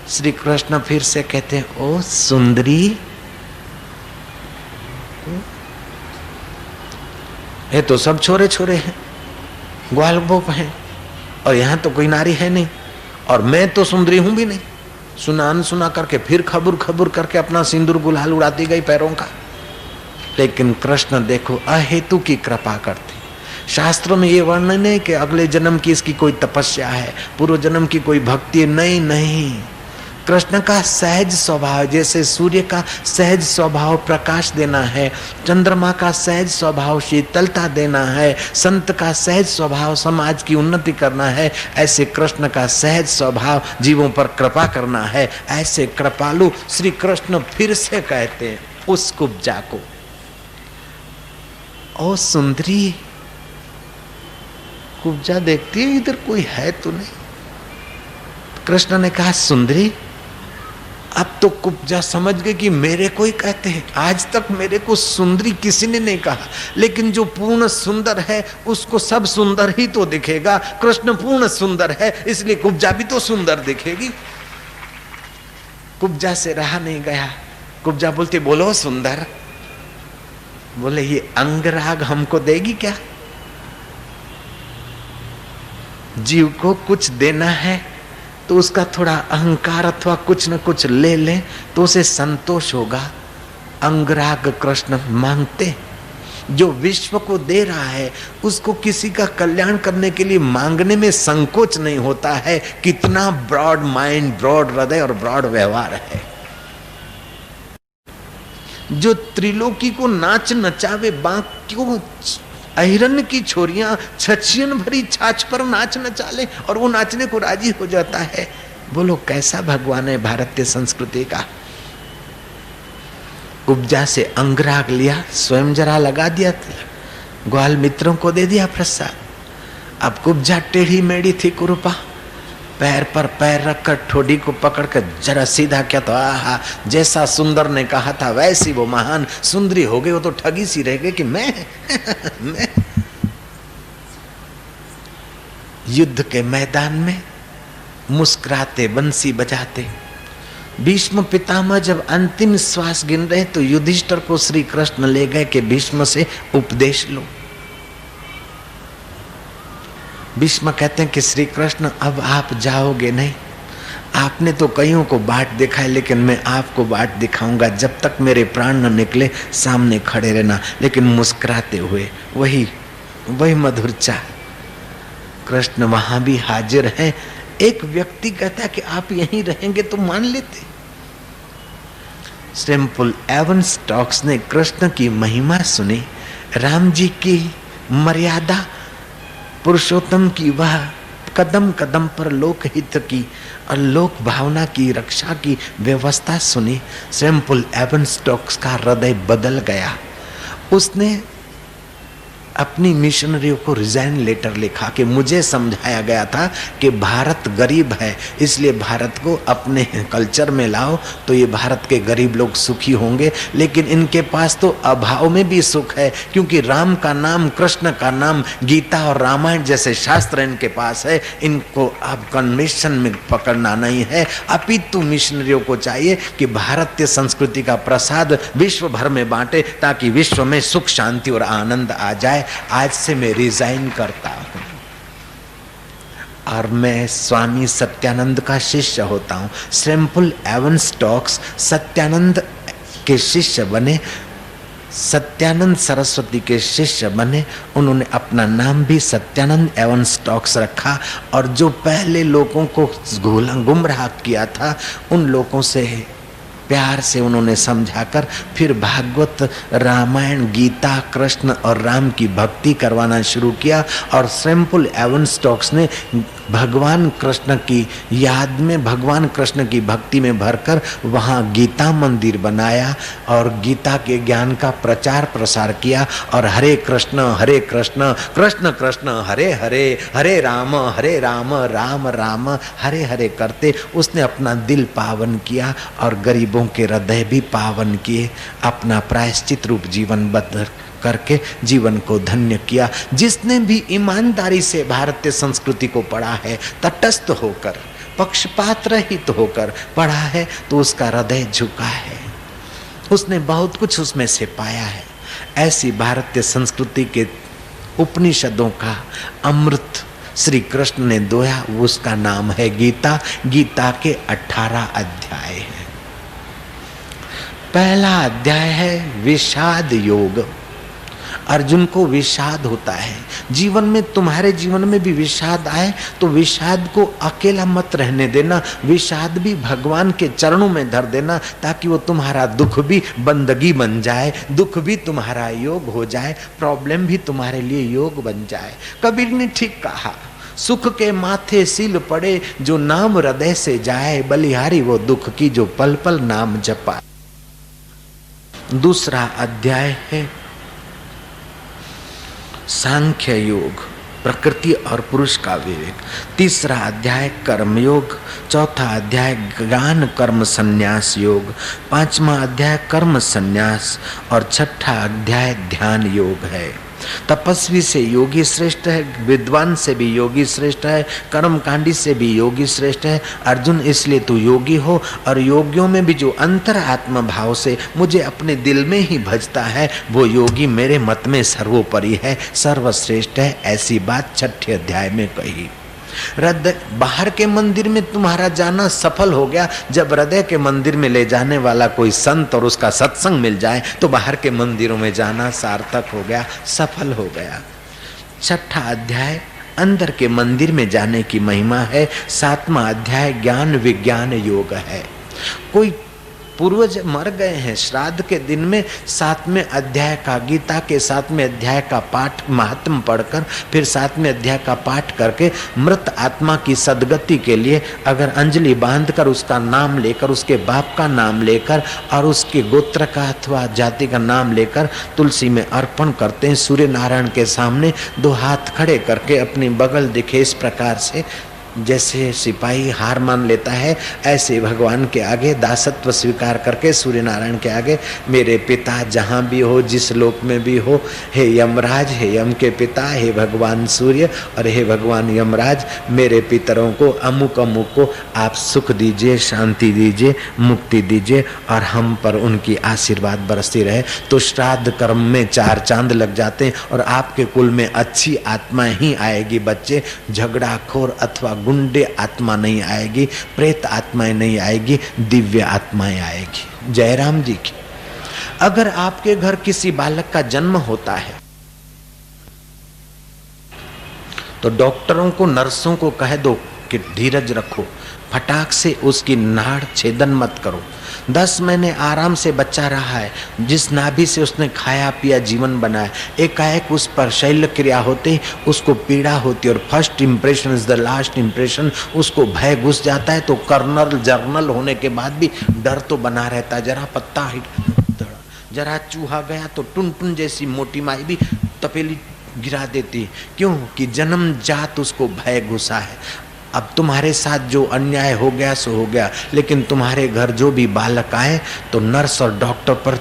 श्री कृष्ण फिर से कहते हैं, ओ सुंदरी। ये तो सब छोरे छोरे हैं, ग्वाल बोप हैं, और यहाँ तो कोई नारी है नहीं, और मैं तो सुंदरी हूं भी नहीं। सुना अनसुना करके फिर खबूर खबूर करके अपना सिंदूर गुलाल उड़ाती गई पैरों का। लेकिन कृष्ण देखो अहेतु की कृपा करते। शास्त्रों में ये वर्णन है कि अगले जन्म की इसकी कोई तपस्या है, पूर्व जन्म की कोई भक्ति है। नहीं नहीं, कृष्ण का सहज स्वभाव, जैसे सूर्य का सहज स्वभाव प्रकाश देना है, चंद्रमा का सहज स्वभाव शीतलता देना है, संत का सहज स्वभाव समाज की उन्नति करना है, ऐसे कृष्ण का सहज स्वभाव जीवों पर कृपा करना है। ऐसे कृपालु श्री कृष्ण फिर से कहते हैं उस कुब्जा को, ओ सुंदरी। कुब्जा देखती है इधर कोई है तो नहीं। कृष्ण ने कहा, सुंदरी। अब तो कुब्जा समझ गए कि मेरे को ही कहते हैं। आज तक मेरे को सुंदरी किसी ने नहीं कहा, लेकिन जो पूर्ण सुंदर है उसको सब सुंदर ही तो दिखेगा। कृष्ण पूर्ण सुंदर है, इसलिए कुब्जा भी तो सुंदर दिखेगी। कुब्जा से रहा नहीं गया। कुब्जा बोलती, बोलो सुंदर। बोले, ये अंगराग हमको देगी क्या? जीव को कुछ देना है तो उसका थोड़ा अहंकार अथवा कुछ न कुछ ले ले तो उसे संतोष होगा। अंगराग कृष्ण मांगते। जो विश्व को दे रहा है उसको किसी का कल्याण करने के लिए मांगने में संकोच नहीं होता है। कितना ब्रॉड माइंड, ब्रॉड हृदय और ब्रॉड व्यवहार है। जो त्रिलोकी को नाच नचावे, बाकियों अहिरन की छोरियां छछियन भरी छाछ पर नाच नचाले और वो नाचने को राजी हो जाता है। बोलो कैसा भगवान है भारतीय संस्कृति का। कुब्जा से अंगराग लिया, स्वयं जरा लगा दिया, ग्वाल मित्रों को दे दिया प्रसाद। अब कुब्जा टेढ़ी मेढ़ी थी कुरूपा, पैर पर पैर रखकर ठोडी को पकड़कर जरा सीधा किया तो आहा, जैसा सुंदर ने कहा था वैसी वो महान सुंदरी हो गई। वो तो ठगी सी रह गई कि मैं मैं युद्ध के मैदान में मुस्कुराते बंसी बजाते भीष्म पितामह जब अंतिम श्वास गिन रहे तो युधिष्ठिर को श्री कृष्ण ले गए कि भीष्म से उपदेश लो। भीष्म कहते हैं कि श्री कृष्ण अब आप जाओगे नहीं। आपने तो कईयों को बाट दिखाई, लेकिन मैं आपको बाट दिखाऊंगा। जब तक मेरे प्राण न निकले सामने खड़े रहना। लेकिन मुस्कुराते हुए वही मधुर चाह। कृष्ण वहां भी हाजिर हैं। एक व्यक्ति कहता है कि आप यहीं रहेंगे तो मान लेते। सैम्पल एवन स्टॉक्स ने कृष्ण की महिमा सुनी, राम जी की मर्यादा, पुरुषोत्तम की वह कदम कदम पर लोकहित की और लोक भावना की रक्षा की व्यवस्था सुनी। सैम्पल एवन स्टॉक्स का हृदय बदल गया। उसने अपनी मिशनरियों को रिजाइन लेटर लिखा कि मुझे समझाया गया था कि भारत गरीब है, इसलिए भारत को अपने कल्चर में लाओ तो ये भारत के गरीब लोग सुखी होंगे। लेकिन इनके पास तो अभाव में भी सुख है, क्योंकि राम का नाम, कृष्ण का नाम, गीता और रामायण जैसे शास्त्र इनके पास है। इनको अब कन्वेंशन में पकड़ना नहीं है, अपितु मिशनरियों को चाहिए कि भारतीय संस्कृति का प्रसाद विश्व भर में बांटे, ताकि विश्व में सुख शांति और आनंद आ जाए। आज से मैं रिजाइन करता हूं और मैं स्वामी सत्यानंद का शिष्य होता हूं। सैम्पल एवन स्टॉक्स सत्यानंद के शिष्य बने, सत्यानंद सरस्वती के शिष्य बने। उन्होंने अपना नाम भी सत्यानंद एवन स्टॉक्स रखा और जो पहले लोगों को गुमराह किया था उन लोगों से प्यार से उन्होंने समझाकर फिर भागवत, रामायण, गीता, कृष्ण और राम की भक्ति करवाना शुरू किया। और सैम्पल एवन स्टॉक्स ने भगवान कृष्ण की याद में, भगवान कृष्ण की भक्ति में भरकर वहाँ गीता मंदिर बनाया और गीता के ज्ञान का प्रचार प्रसार किया। और हरे कृष्ण कृष्ण कृष्ण हरे हरे, हरे राम राम राम हरे हरे करते उसने अपना दिल पावन किया और गरीबों के हृदय भी पावन किए। अपना प्रायश्चित रूप जीवन बदल करके जीवन को धन्य किया। जिसने भी ईमानदारी से भारतीय संस्कृति को पढ़ा है, तटस्थ होकर, पक्षपात रहित होकर पढ़ा है, तो उसका हृदय झुका है, उसने बहुत कुछ उसमें से पाया है। ऐसी भारतीय संस्कृति के उपनिषदों का अमृत श्री कृष्ण ने दोया, उसका नाम है गीता। गीता के 18 अध्याय हैं। पहला अध्याय है विषाद योग। अर्जुन को विषाद होता है जीवन में। तुम्हारे जीवन में भी विषाद आए तो विषाद को अकेला मत रहने देना, विषाद भी भगवान के चरणों में धर देना, ताकि वो तुम्हारा दुख भी बंदगी बन जाए, दुख भी तुम्हारा योग हो जाए, प्रॉब्लम भी तुम्हारे लिए योग बन जाए। कबीर ने ठीक कहा, सुख के माथे सील पड़े जो नाम हृदय से जाए, बलिहारी वो दुख की जो पल पल नाम जपा। दूसरा अध्याय है सांख्य योग, प्रकृति और पुरुष का विवेक। तीसरा अध्याय कर्मयोग। चौथा अध्याय ज्ञान कर्म संन्यास योग। पांचवा अध्याय कर्म संन्यास और छठा अध्याय ध्यान योग है। तपस्वी से योगी श्रेष्ठ है, विद्वान से भी योगी श्रेष्ठ है, कर्मकांडी से भी योगी श्रेष्ठ है। अर्जुन इसलिए तू योगी हो, और योगियों में भी जो अंतर आत्म भाव से मुझे अपने दिल में ही भजता है, वो योगी मेरे मत में सर्वोपरि है, सर्वश्रेष्ठ है। ऐसी बात छठे अध्याय में कही। हृदय बाहर के मंदिर में तुम्हारा जाना सफल हो गया जब हृदय के मंदिर में ले जाने वाला कोई संत और उसका सत्संग मिल जाए, तो बाहर के मंदिरों में जाना सार्थक हो गया, सफल हो गया। छठा अध्याय अंदर के मंदिर में जाने की महिमा है। सातवां अध्याय ज्ञान विज्ञान योग है। कोई पूर्वज मर गए हैं, श्राद्ध के दिन में 7वें अध्याय का, गीता के 7वें अध्याय का पाठ महात्म पढ़कर, फिर 7वें अध्याय का पाठ करके मृत आत्मा की सदगति के लिए अगर अंजलि बांधकर उसका नाम लेकर, उसके बाप का नाम लेकर और उसके गोत्र का अथवा जाति का नाम लेकर तुलसी में अर्पण करते हैं, सूर्य नारायण के सामने 2 हाथ खड़े करके अपनी बगल दिखे इस प्रकार से, जैसे सिपाही हार मान लेता है, ऐसे भगवान के आगे दासत्व स्वीकार करके सूर्य नारायण के आगे, मेरे पिता जहाँ भी हो, जिस लोक में भी हो, हे यमराज, हे यम के पिता, हे भगवान सूर्य और हे भगवान यमराज, मेरे पितरों को अमुक अमुक को आप सुख दीजिए, शांति दीजिए, मुक्ति दीजिए और हम पर उनकी आशीर्वाद बरसती रहे। तो श्राद्ध कर्म में 4 चांद लग जाते हैं और आपके कुल में अच्छी आत्मा ही आएगी बच्चे, झगड़ाखोर अथवा गुंडे आत्मा नहीं आएगी, प्रेत आत्माएं नहीं आएगी, दिव्य आत्माएं आएगी। जयराम जी की। अगर आपके घर किसी बालक का जन्म होता है तो डॉक्टरों को, नर्सों को कह दो कि धीरज रखो, फटाक से उसकी नाड़ छेदन मत करो। 10 महीने आराम से बच्चा रहा है, जिस नाभि से उसने खाया पिया जीवन बनाया, एकाएक उस पर शैल क्रिया होते उसको पीड़ा होती और first impression is the last impression, उसको भय घुस जाता है। तो कर्नल जर्नल होने के बाद भी डर तो बना रहता है। जरा पत्ता हिट, जरा चूहा गया तो टुन टुन जैसी मोटी माई भी तपेली गिरा देती। क्यों? कि जन्म जात उसको भय घुसा है। अब तुम्हारे साथ जो अन्याय हो गया सो हो गया, लेकिन तुम्हारे घर जो भी बालक आए तो नर्स और डॉक्टर पर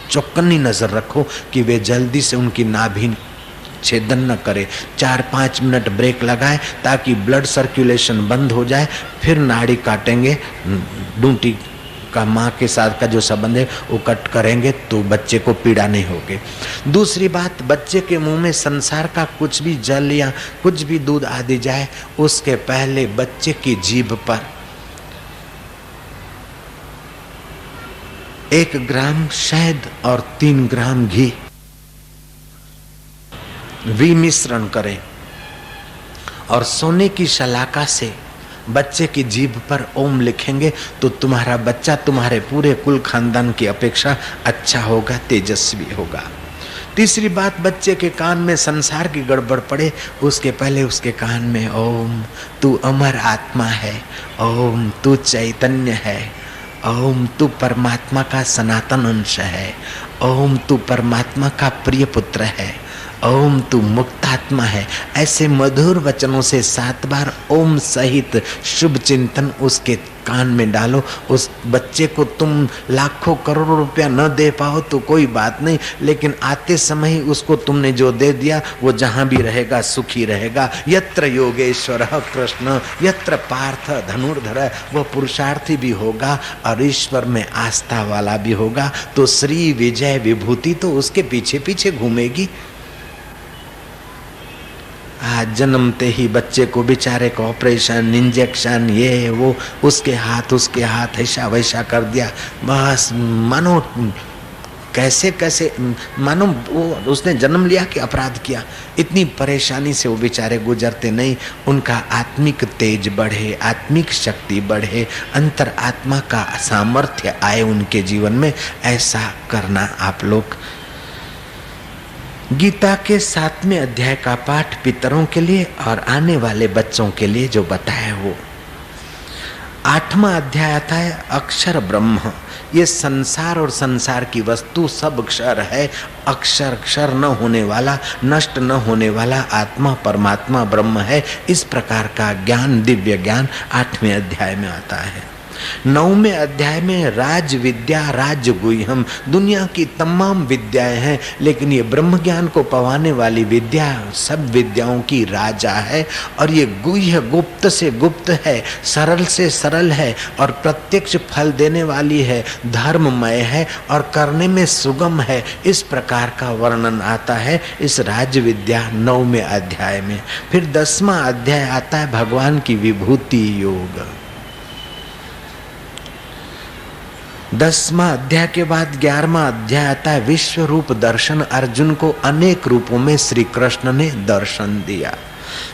चौकन्नी नजर रखो कि वे जल्दी से उनकी नाभि छेदन न करे। 4-5 मिनट ब्रेक लगाए ताकि ब्लड सर्कुलेशन बंद हो जाए, फिर नाड़ी काटेंगे। डूंटी का माँ के साथ का जो संबंध है वो कट करेंगे तो बच्चे को पीड़ा नहीं होगी। दूसरी बात, बच्चे के मुंह में संसार का कुछ भी जल या कुछ भी दूध आदि जाए, उसके पहले बच्चे की जीभ पर 1 ग्राम शहद और 3 ग्राम घी विमिश्रण करें और सोने की शलाका से बच्चे की जीभ पर ओम लिखेंगे तो तुम्हारा बच्चा तुम्हारे पूरे कुल खानदान की अपेक्षा अच्छा होगा, तेजस्वी होगा। तीसरी बात, बच्चे के कान में संसार की गड़बड़ पड़े उसके पहले उसके कान में ओम तू अमर आत्मा है, ओम तू चैतन्य है, ओम तू परमात्मा का सनातन अंश है, ओम तू परमात्मा का प्रिय पुत्र है, ओम तू मुक्तात्मा है। ऐसे मधुर वचनों से 7 बार ओम सहित शुभ चिंतन उसके कान में डालो। उस बच्चे को तुम लाखों करोड़ों रुपया न दे पाओ तो कोई बात नहीं, लेकिन आते समय ही उसको तुमने जो दे दिया वो जहां भी रहेगा सुखी रहेगा। यत्र योगेश्वर कृष्ण यत्र पार्थ धनुर्धर, वो पुरुषार्थी भी होगा और ईश्वर में आस्था वाला भी होगा। तो श्री विजय विभूति तो उसके पीछे पीछे घूमेगी। आज जन्मते ही बच्चे को बेचारे को ऑपरेशन इंजेक्शन ये वो, उसके हाथ ऐसा वैसा कर दिया, बस मानो कैसे कैसे, मानो वो उसने जन्म लिया कि अपराध किया। इतनी परेशानी से वो बेचारे गुजरते नहीं। उनका आत्मिक तेज बढ़े, आत्मिक शक्ति बढ़े, अंतर आत्मा का सामर्थ्य आए उनके जीवन में, ऐसा करना आप लोग। गीता के 7वें अध्याय का पाठ पितरों के लिए और आने वाले बच्चों के लिए जो बताया वो। 8वां अध्याय आता है अक्षर ब्रह्म। ये संसार और संसार की वस्तु सब क्षर है। अक्षर क्षर न होने वाला, नष्ट न होने वाला आत्मा परमात्मा ब्रह्म है। इस प्रकार का ज्ञान, दिव्य ज्ञान 8वें अध्याय में आता है। 9वें अध्याय में राज विद्या राज गुह्यम, दुनिया की तमाम विद्याएं हैं, लेकिन ये ब्रह्म ज्ञान को पवाने वाली विद्या सब विद्याओं की राजा है। और ये गुह्य गुप्त से गुप्त है, सरल से सरल है और प्रत्यक्ष फल देने वाली है, धर्ममय है और करने में सुगम है। इस प्रकार का वर्णन आता है इस राज विद्या 9वें अध्याय में। फिर 10वां अध्याय आता है भगवान की विभूति योग। 10वां अध्याय के बाद 11वां अध्याय आता है विश्व रूप दर्शन। अर्जुन को अनेक रूपों में श्री कृष्ण ने दर्शन दिया।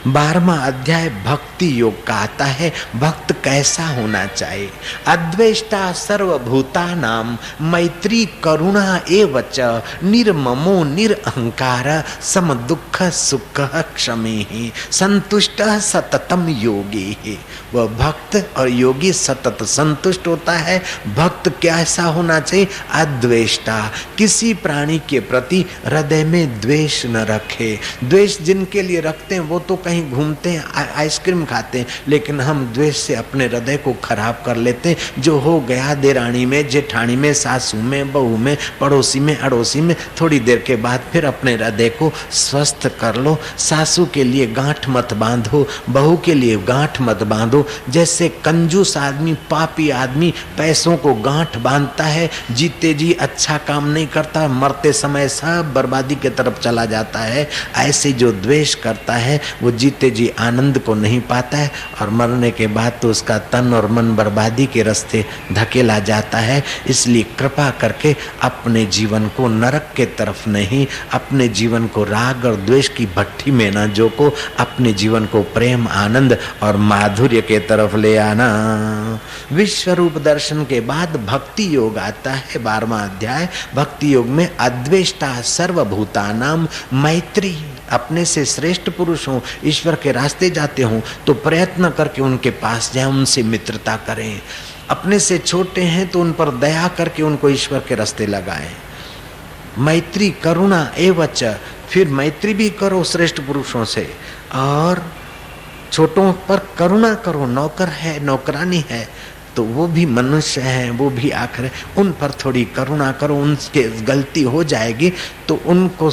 12वां अध्याय भक्ति योग का आता है, भक्त कैसा होना चाहिए। अद्वेष्टा सर्वभूतानां मैत्री करुणा एवच निर्ममो निरहंकार सम दुख सुख क्षमी संतुष्ट सततम योगी। वह भक्त और योगी सतत संतुष्ट होता है। भक्त कैसा होना चाहिए? अद्वेष्टा, किसी प्राणी के प्रति हृदय में द्वेष न रखे। द्वेष जिनके लिए रखते हैं वो तो कहीं घूमते हैं, आइसक्रीम खाते हैं, लेकिन हम द्वेष से अपने हृदय को खराब कर लेते हैं। जो हो गया देरानी में, जेठानी में, सासू में, बहू में, पड़ोसी में, अड़ोसी में, थोड़ी देर के बाद फिर अपने हृदय को स्वस्थ कर लो। सासू के लिए गांठ मत बांधो, बहू के लिए गांठ मत बांधो। जैसे कंजूस आदमी, पापी आदमी पैसों को गांठ बांधता है, जीते जी अच्छा काम नहीं करता, मरते समय सब बर्बादी की तरफ चला जाता है। ऐसे जो द्वेष करता है वो जीते जी आनंद को नहीं पाता है और मरने के बाद तो उसका तन और मन बर्बादी के रास्ते धकेला जाता है। इसलिए कृपा करके अपने जीवन को नरक के तरफ नहीं, अपने जीवन को राग और द्वेष की भट्टी में न झोंको, अपने जीवन को प्रेम, आनंद और माधुर्य के तरफ ले आना। विश्व रूप दर्शन के बाद भक्ति योग आता है 12वां अध्याय। भक्ति योग में अद्वेष्टा सर्वभूतानां मैत्री, अपने से श्रेष्ठ पुरुष हो, ईश्वर के रास्ते जाते हो तो प्रयत्न करके उनके पास जाएं, उनसे मित्रता करें। अपने से छोटे हैं तो उन पर दया करके उनको ईश्वर के रास्ते लगाएं। मैत्री करुणा एवच, फिर मैत्री भी करो श्रेष्ठ पुरुषों से और छोटों पर करुणा करो। नौकर है, नौकरानी है तो वो भी मनुष्य है, वो भी आखिर है, उन पर थोड़ी करुणा करो। उनके गलती हो जाएगी तो उनको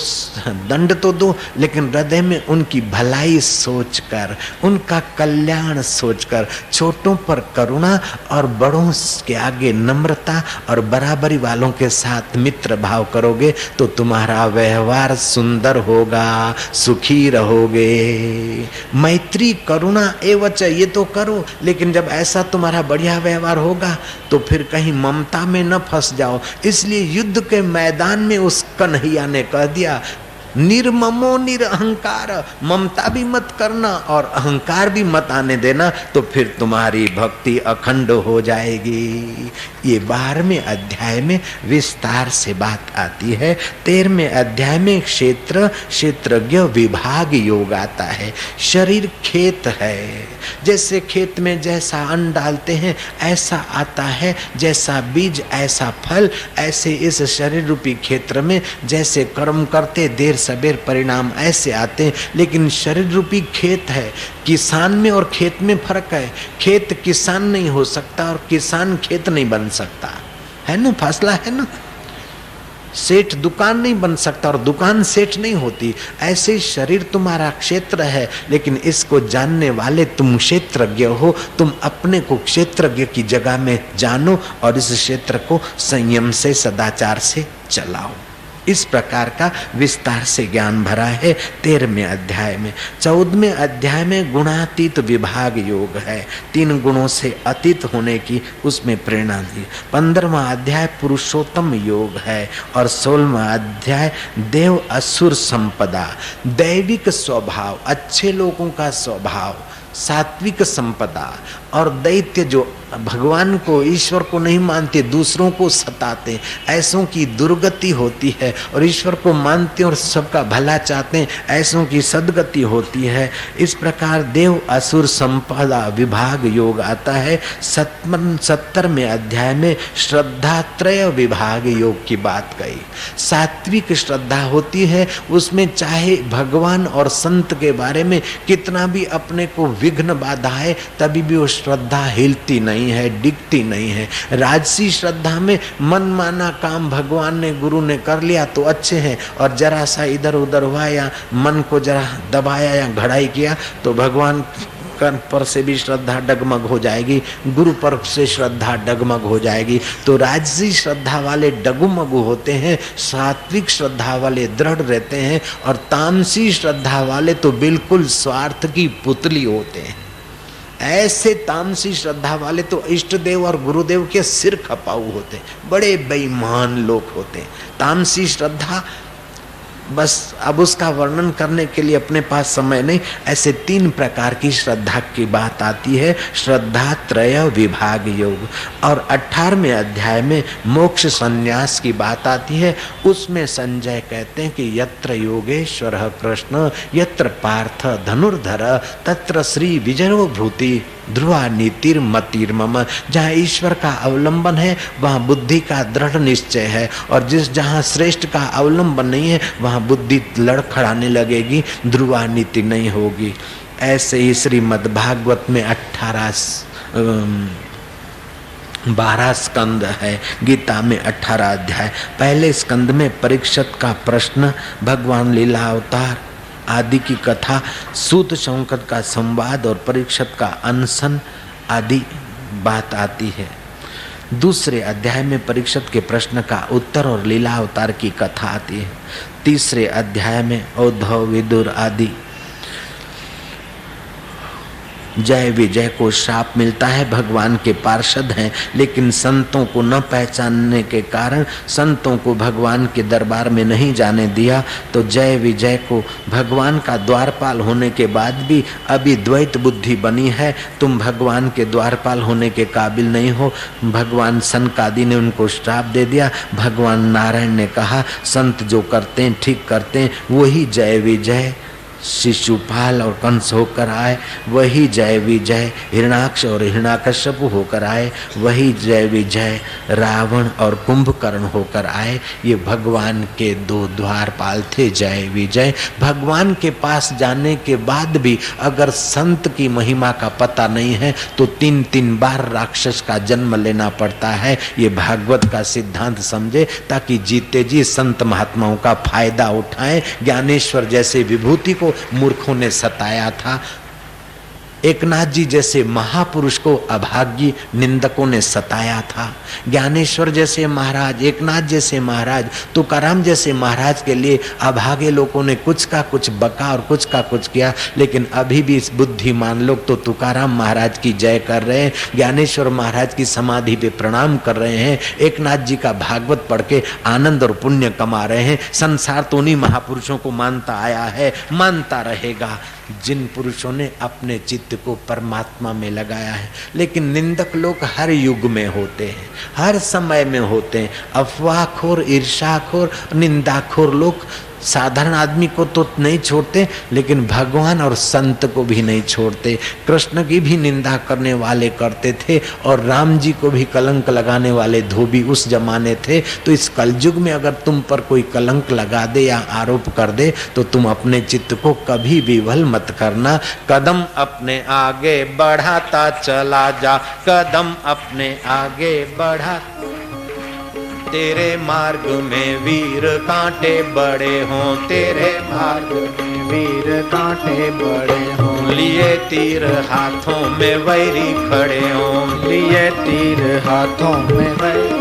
दंड तो दो, लेकिन हृदय में उनकी भलाई सोचकर, उनका कल्याण सोचकर, छोटों पर करुणा और बड़ों के आगे नम्रता और बराबरी वालों के साथ मित्र भाव करोगे तो तुम्हारा व्यवहार सुंदर होगा, सुखी रहोगे। मैत्री करुणा एवच, ये तो करो, लेकिन जब ऐसा तुम्हारा बढ़िया व्यवहार होगा तो फिर कहीं ममता में न फंस जाओ। इसलिए युद्ध के मैदान में उस कन्हैया ने कह दिया, निर्ममो निरहंकार, ममता भी मत करना और अहंकार भी मत आने देना, तो फिर तुम्हारी भक्ति अखंड हो जाएगी। ये 12वें अध्याय में विस्तार से बात आती है। 13वें अध्याय में क्षेत्रज्ञ विभाग योग आता है। शरीर खेत है, जैसे खेत में जैसा अन्न डालते हैं ऐसा आता है, जैसा बीज ऐसा फल, ऐसे इस शरीर रूपी क्षेत्र में जैसे कर्म करते देर सबेर परिणाम ऐसे आते हैं। लेकिन शरीर रूपी खेत है, किसान में और खेत में फर्क है। खेत किसान नहीं हो सकता और किसान खेत नहीं बन सकता, है ना, फासला है ना। सेठ दुकान नहीं बन सकता और दुकान सेठ नहीं होती। ऐसे शरीर तुम्हारा क्षेत्र है, लेकिन इसको जानने वाले तुम क्षेत्रज्ञ हो। तुम अपने को क्षेत्रज्ञ की जगह में जानो और इस क्षेत्र को संयम से सदाचार से चलाओ। इस प्रकार का विस्तार से ज्ञान भरा है 13वें अध्याय में। 14वें अध्याय में गुणातीत विभाग योग है, 3 गुणों से अतीत होने की उसमें प्रेरणा दी। 15वां अध्याय पुरुषोत्तम योग है और 16वां अध्याय देव असुर संपदा, दैविक स्वभाव, अच्छे लोगों का स्वभाव, सात्विक संपदा और दैत्य जो भगवान को ईश्वर को नहीं मानते, दूसरों को सताते, ऐसों की दुर्गति होती है। और ईश्वर को मानते और सबका भला चाहते हैं, ऐसों की सदगति होती है। इस प्रकार देव असुर संपदा विभाग योग आता है। 70वें अध्याय में श्रद्धात्रय विभाग योग की बात कही। सात्विक श्रद्धा होती है, उसमें चाहे भगवान और संत के बारे में कितना भी अपने को विघ्न बाधा है, तभी भी वो श्रद्धा हिलती नहीं है, डिगती नहीं है। राजसी श्रद्धा में मन माना काम भगवान ने गुरु ने कर लिया तो अच्छे हैं, और जरा सा इधर उधर हुआ या मन को जरा दबाया या घड़ाई किया तो भगवान पर से भी श्रद्धा डगमग हो जाएगी, गुरु पर से श्रद्धा डगमग हो जाएगी। तो राजसी श्रद्धा वाले डगमगु होते हैं, सात्विक श्रद्धा वाले दृढ़ रहते हैं, और तामसी श्रद्धा वाले तो बिल्कुल स्वार्थ की पुतली होते हैं। ऐसे तामसी श्रद्धा वाले तो इष्ट देव और गुरुदेव के सिर खपाऊ होते हैं, बड़े बेईमान लोग होते हैं। तामसी श्रद्धा, बस अब उसका वर्णन करने के लिए अपने पास समय नहीं। ऐसे 3 प्रकार की श्रद्धा की बात आती है, श्रद्धा त्रय विभाग योग। और 18वें अध्याय में मोक्ष संन्यास की बात आती है। उसमें संजय कहते हैं कि यत्र योगेश्वर कृष्ण यत्र पार्थ धनुर्धर तत्र श्री विजयो भूति ध्रुवा नीतिर्मतिर्मम। जहाँ ईश्वर का अवलंबन है वहाँ बुद्धि का दृढ़ निश्चय है, और जहाँ श्रेष्ठ का अवलंबन नहीं है वहाँ बुद्धि लड़खड़ाने लगेगी, ध्रुवा नीति नहीं होगी। ऐसे ही श्रीमद् भागवत में 12 स्कंद है, गीता में 18 अध्याय। पहले स्कंद में परीक्षित का प्रश्न, भगवान लीला अवतार आदि की कथा, सूत शौनक का संवाद और परीक्षित का अनशन आदि बात आती है। दूसरे अध्याय में परीक्षित के प्रश्न का उत्तर और लीला अवतार की कथा आती है। तीसरे अध्याय में औद्धव विदुर आदि जय विजय को श्राप मिलता है, भगवान के पार्षद हैं लेकिन संतों को न पहचानने के कारण संतों को भगवान के दरबार में नहीं जाने दिया। तो जय विजय को भगवान का द्वारपाल होने के बाद भी अभी द्वैत बुद्धि बनी है, तुम भगवान के द्वारपाल होने के काबिल नहीं हो। भगवान सनकादि ने उनको श्राप दे दिया। भगवान नारायण ने कहा संत जो करते हैं ठीक करते हैं, वही जय विजय शिशुपाल और कंस होकर आए, वही जय विजय हिरणाक्ष और हिरणाकश्यप होकर आए, वही जय विजय रावण और कुंभकर्ण होकर आए। ये भगवान के 2 द्वारपाल थे जय विजय। भगवान के पास जाने के बाद भी अगर संत की महिमा का पता नहीं है तो 3 बार राक्षस का जन्म लेना पड़ता है। ये भागवत का सिद्धांत समझे ताकि जीते जी संत महात्माओं का फायदा उठाएं। ज्ञानेश्वर जैसे विभूति को मूर्खों ने सताया था, एकनाथ जी जैसे महापुरुष को अभागी निंदकों ने सताया था। ज्ञानेश्वर जैसे महाराज, एकनाथ जैसे महाराज, तुकाराम जैसे महाराज के लिए अभागे लोगों ने कुछ का कुछ बका और कुछ का कुछ किया। लेकिन अभी भी इस बुद्धिमान लोग तो तुकाराम महाराज की जय कर रहे हैं, ज्ञानेश्वर महाराज की समाधि पे प्रणाम कर रहे हैं, एकनाथ जी का भागवत पढ़ के आनंद और पुण्य कमा रहे हैं। संसार तो उन्हीं महापुरुषों को मानता आया है, मानता रहेगा, जिन पुरुषों ने अपने चित्त को परमात्मा में लगाया है। लेकिन निंदक लोग हर युग में होते हैं, हर समय में होते हैं। अफवाहखोर, ईर्ष्याखोर, निंदाखोर लोग साधारण आदमी को तो नहीं छोड़ते, लेकिन भगवान और संत को भी नहीं छोड़ते। कृष्ण की भी निंदा करने वाले करते थे और राम जी को भी कलंक लगाने वाले धोबी उस जमाने थे। तो इस कलयुग में अगर तुम पर कोई कलंक लगा दे या आरोप कर दे तो तुम अपने चित्त को कभी विवल मत करना। कदम अपने आगे बढ़ाता चला जा, कदम अपने आगे बढ़ा, तेरे मार्ग में वीर कांटे बड़े हों, तेरे मार्ग में वीर कांटे बड़े हों। लिए तीर हाथों में वैरी खड़े हों, लिए तीर हाथों में वैरी।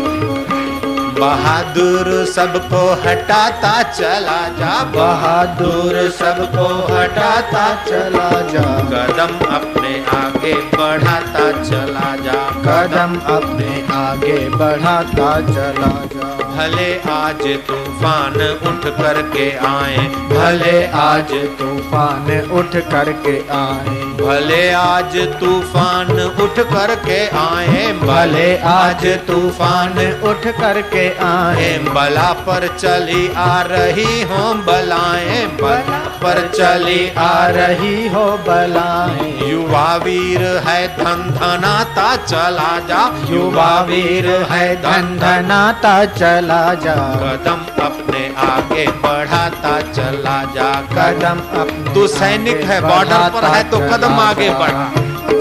बहादुर सबको हटाता चला जा, बहादुर सबको हटाता चला जा। कदम अपने आगे बढ़ाता चला जा, कदम अपने आगे बढ़ाता चला जा। भले आज तूफान उठ करके आए, भले आज तूफान उठ करके आए, भले आज तूफान उठ करके आए, भले आज तूफान उठ करके आए। बला पर चली आ रही हो बलाएं, बला पर चली आ रही हो बलाएं। युवा वीर है धन धनाता चला जा, युवा वीर है धन धनाता चला जा। कदम अपने आगे बढ़ाता चला जा, कदम अपने। तू सैनिक है, बॉर्डर पर है तो कदम आगे बढ़ा,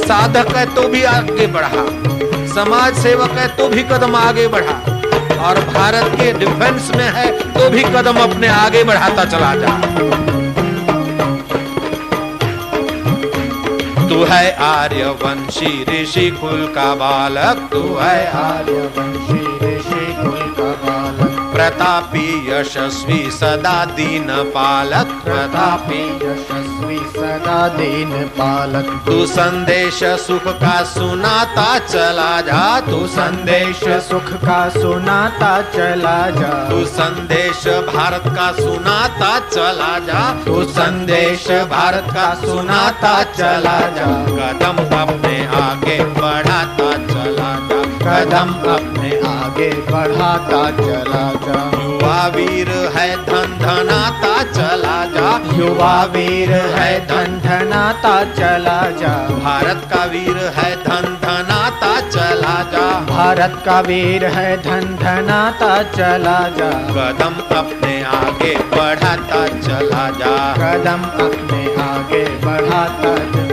साधक है तो भी आगे बढ़ा, समाज सेवक है तो भी कदम आगे बढ़ा, और भारत के डिफेंस में है तो भी कदम अपने आगे बढ़ाता चला जा। तू है आर्यवंशी ऋषि कुल का बालक, तू है आर्यवंशी ऋषि कुल का बालक। प्रतापी यशस्वी सदा दीन पालक, प्रतापी यशस्वी सदा दीन पालक। तू संदेश सुख का सुनाता चला जा, तू संदेश सुख का सुनाता चला जा। तू संदेश भारत का सुनाता चला जा, तू संदेश भारत का सुनाता चला जा। कदम अपने आगे बढ़ाता चला जा, कदम अपने आगे बढ़ाता चला जा। युवा वीर है धन धनाता चला जा, युवा वीर है धन धनाता चला जा। भारत का वीर है धन धनाता चला जा, भारत का वीर है धन धनाता चला जा। कदम अपने आगे बढ़ाता चला जा, कदम अपने आगे बढ़ाता चला।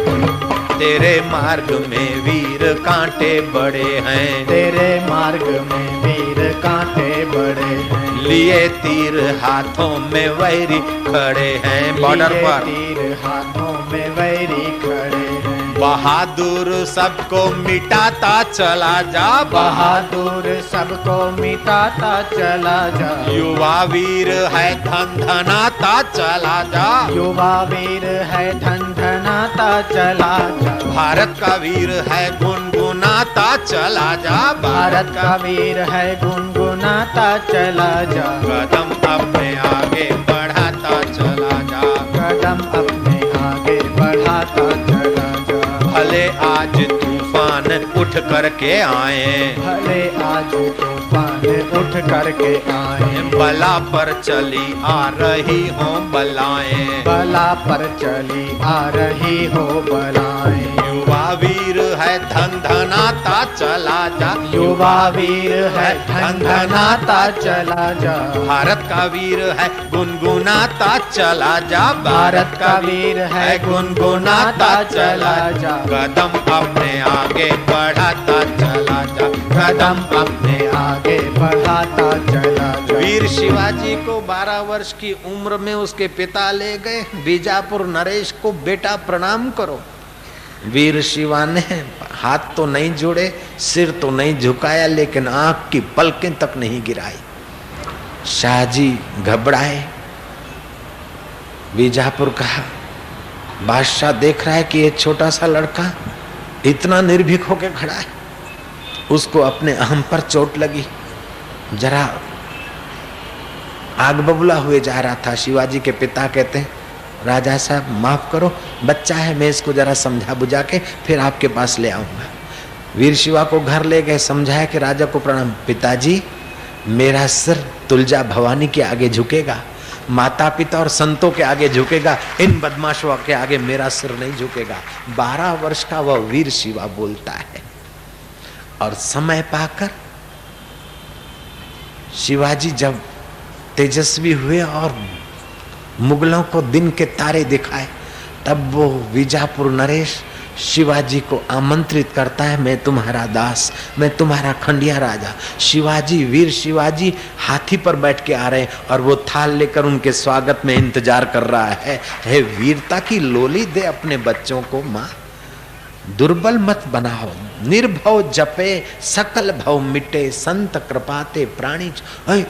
तेरे मार्ग में वीर कांटे बड़े हैं, तेरे मार्ग में वीर कांटे बड़े हैं। लिए तीर हाथों में वैरी खड़े हैं, बॉर्डर पर तीर हाथों में वैरी खड़े हैं। बहादुर सबको मिटाता चला जा, बहादुर सबको मिटाता चला जा। युवा वीर है धन धनाता चला जा, युवा वीर है धन धनाता चला जा। भारत का वीर है गुनगुनाता चला जा, भारत का वीर है गुनगुनाता चला जा। कदम अपने आगे बढ़ाता चला जा, कदम अपने आगे बढ़ाता चला जा। भले आज तूफान उठ करके आए, भले आज तूफान उठ करके आए। बला पर चली आ रही हो बलाएं, बला पर चली आ रही हो बलाएं। युवा वीर है धन धनाता चला जा, युवा वीर है धन धनाता चला जा। भारत का वीर है गुनगुनाता चला जा, भारत का वीर है गुनगुनाता चला जा। कदम अपने आगे बढ़ाता चला जा, कदम अपने आगे बढ़ाता चला जा। वीर शिवाजी को 12 वर्ष की उम्र में उसके पिता ले गए, बीजापुर नरेश को बेटा प्रणाम करो। वीर शिवा ने हाथ तो नहीं जोड़े, सिर तो नहीं झुकाया, लेकिन आंख की पलकें तक नहीं गिराई। शाहजी घबराए। बीजापुर कहा, बादशाह देख रहा है कि ये छोटा सा लड़का इतना निर्भीक होकर खड़ा है, उसको अपने अहम पर चोट लगी, जरा आग बबूला हुए जा रहा था। शिवाजी के पिता कहते हैं, राजा साहब माफ करो, बच्चा है, मैं इसको जरा समझा बुझा के फिर आपके पास ले आऊंगा। वीर शिवा को घर ले गए, समझाया कि राजा को प्रणाम। पिताजी, मेरा सिर तुलजा भवानी के आगे झुकेगा, माता पिता और संतों के आगे झुकेगा, इन बदमाशों के आगे मेरा सिर नहीं झुकेगा। 12 वर्ष का वह वीर शिवा बोलता है। और समय पाकर शिवाजी जब तेजस्वी हुए और मुगलों को दिन के तारे दिखाए, तब वो बीजापुर नरेश शिवाजी को आमंत्रित करता है, मैं तुम्हारा दास, मैं तुम्हारा खंडिया राजा। शिवाजी, वीर शिवाजी हाथी पर बैठ के आ रहे हैं और वो थाल लेकर उनके स्वागत में इंतजार कर रहा है। हे वीरता की लोली दे अपने बच्चों को माँ, दुर्बल मत बनाओ, निर्भव जपे सकल भव मिटे, संत कृपाते प्राणी।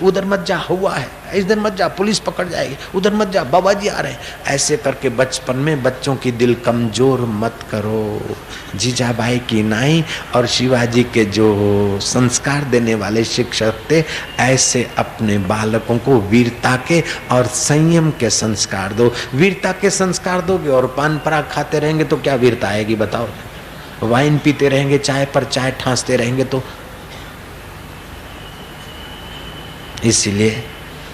उधर मत जा, हुआ है, इधर मत जा, पुलिस पकड़ जाएगी, उधर मत जा, बाबा जी आ रहे हैं। ऐसे करके बचपन में बच्चों की दिल कमजोर मत करो। जीजाबाई की नाई और शिवाजी के जो संस्कार देने वाले शिक्षक थे, ऐसे अपने बालकों को वीरता के और संयम के संस्कार दो। वीरता के संस्कार दोगे और पान पराग खाते रहेंगे तो क्या वीरता आएगी बताओ? वाइन पीते रहेंगे, चाय पर चाय ठांसते रहेंगे तो। इसीलिए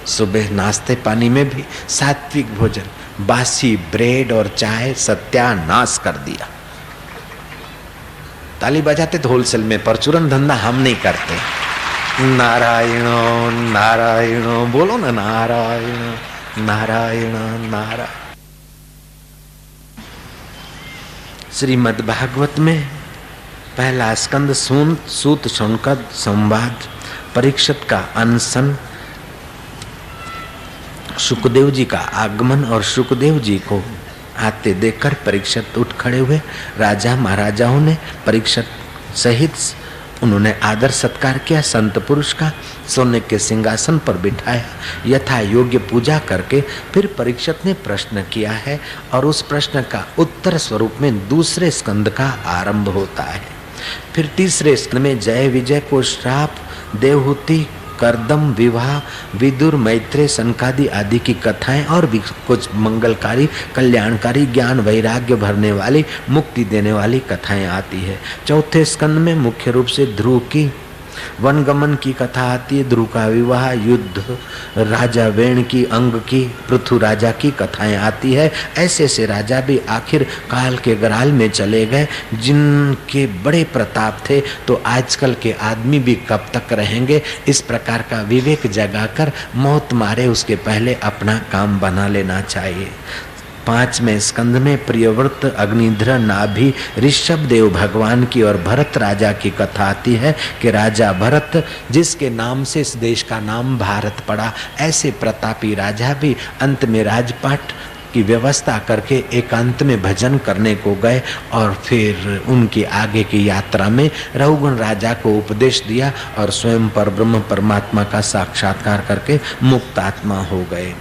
सुबह नाश्ते पानी में भी सात्विक भोजन, बासी ब्रेड और चाय सत्यानाश कर दिया। ताली बजाते तो होलसेल में, परचूरन धंधा हम नहीं करते। नारायण नारायण बोलो ना, नारायण नारायण नारायण। श्रीमद् भागवत में पहला स्कंद सूत शौनकाद संवाद, परीक्षित का अनशन, शुकदेव जी का आगमन और शुकदेव जी को आते देखकर परीक्षित उठ खड़े हुए। राजा महाराजाओं ने परीक्षित सहित उन्होंने आदर सत्कार किया। संत पुरुष का सोने के सिंहासन पर बिठाया, यथा योग्य पूजा करके फिर परीक्षित ने प्रश्न किया है और उस प्रश्न का उत्तर स्वरूप में दूसरे स्कंद का आरंभ होता है। फिर तीसरे स्कंद में जय विजय को श्राप, देवहूति, करदम, विवाह, विदुर, मैत्रेय, सनकादि आदि की कथाएं और भी कुछ मंगलकारी, कल्याणकारी, ज्ञान वैराग्य भरने वाली, मुक्ति देने वाली कथाएं आती है। चौथे स्कंद में मुख्य रूप से ध्रुव की वनगमन की कथा आती है, ध्रुव का विवाह, युद्ध, राजा वेण की, अंग की, पृथु राजा की कथाएं आती है। ऐसे ऐसे राजा भी आखिर काल के गराल में चले गए, जिनके बड़े प्रताप थे, तो आजकल के आदमी भी कब तक रहेंगे। इस प्रकार का विवेक जगाकर मौत मारे उसके पहले अपना काम बना लेना चाहिए। 5वें स्कंद में प्रियव्रत, अग्निध्र, नाभि, ऋषभ देव भगवान की और भरत राजा की कथा आती है कि राजा भरत, जिसके नाम से इस देश का नाम भारत पड़ा, ऐसे प्रतापी राजा भी अंत में राजपाट की व्यवस्था करके एकांत में भजन करने को गए और फिर उनकी आगे की यात्रा में रघुगण राजा को उपदेश दिया और स्वयं पर ब्रह्म परमात्मा का साक्षात्कार करके मुक्त आत्मा हो गए।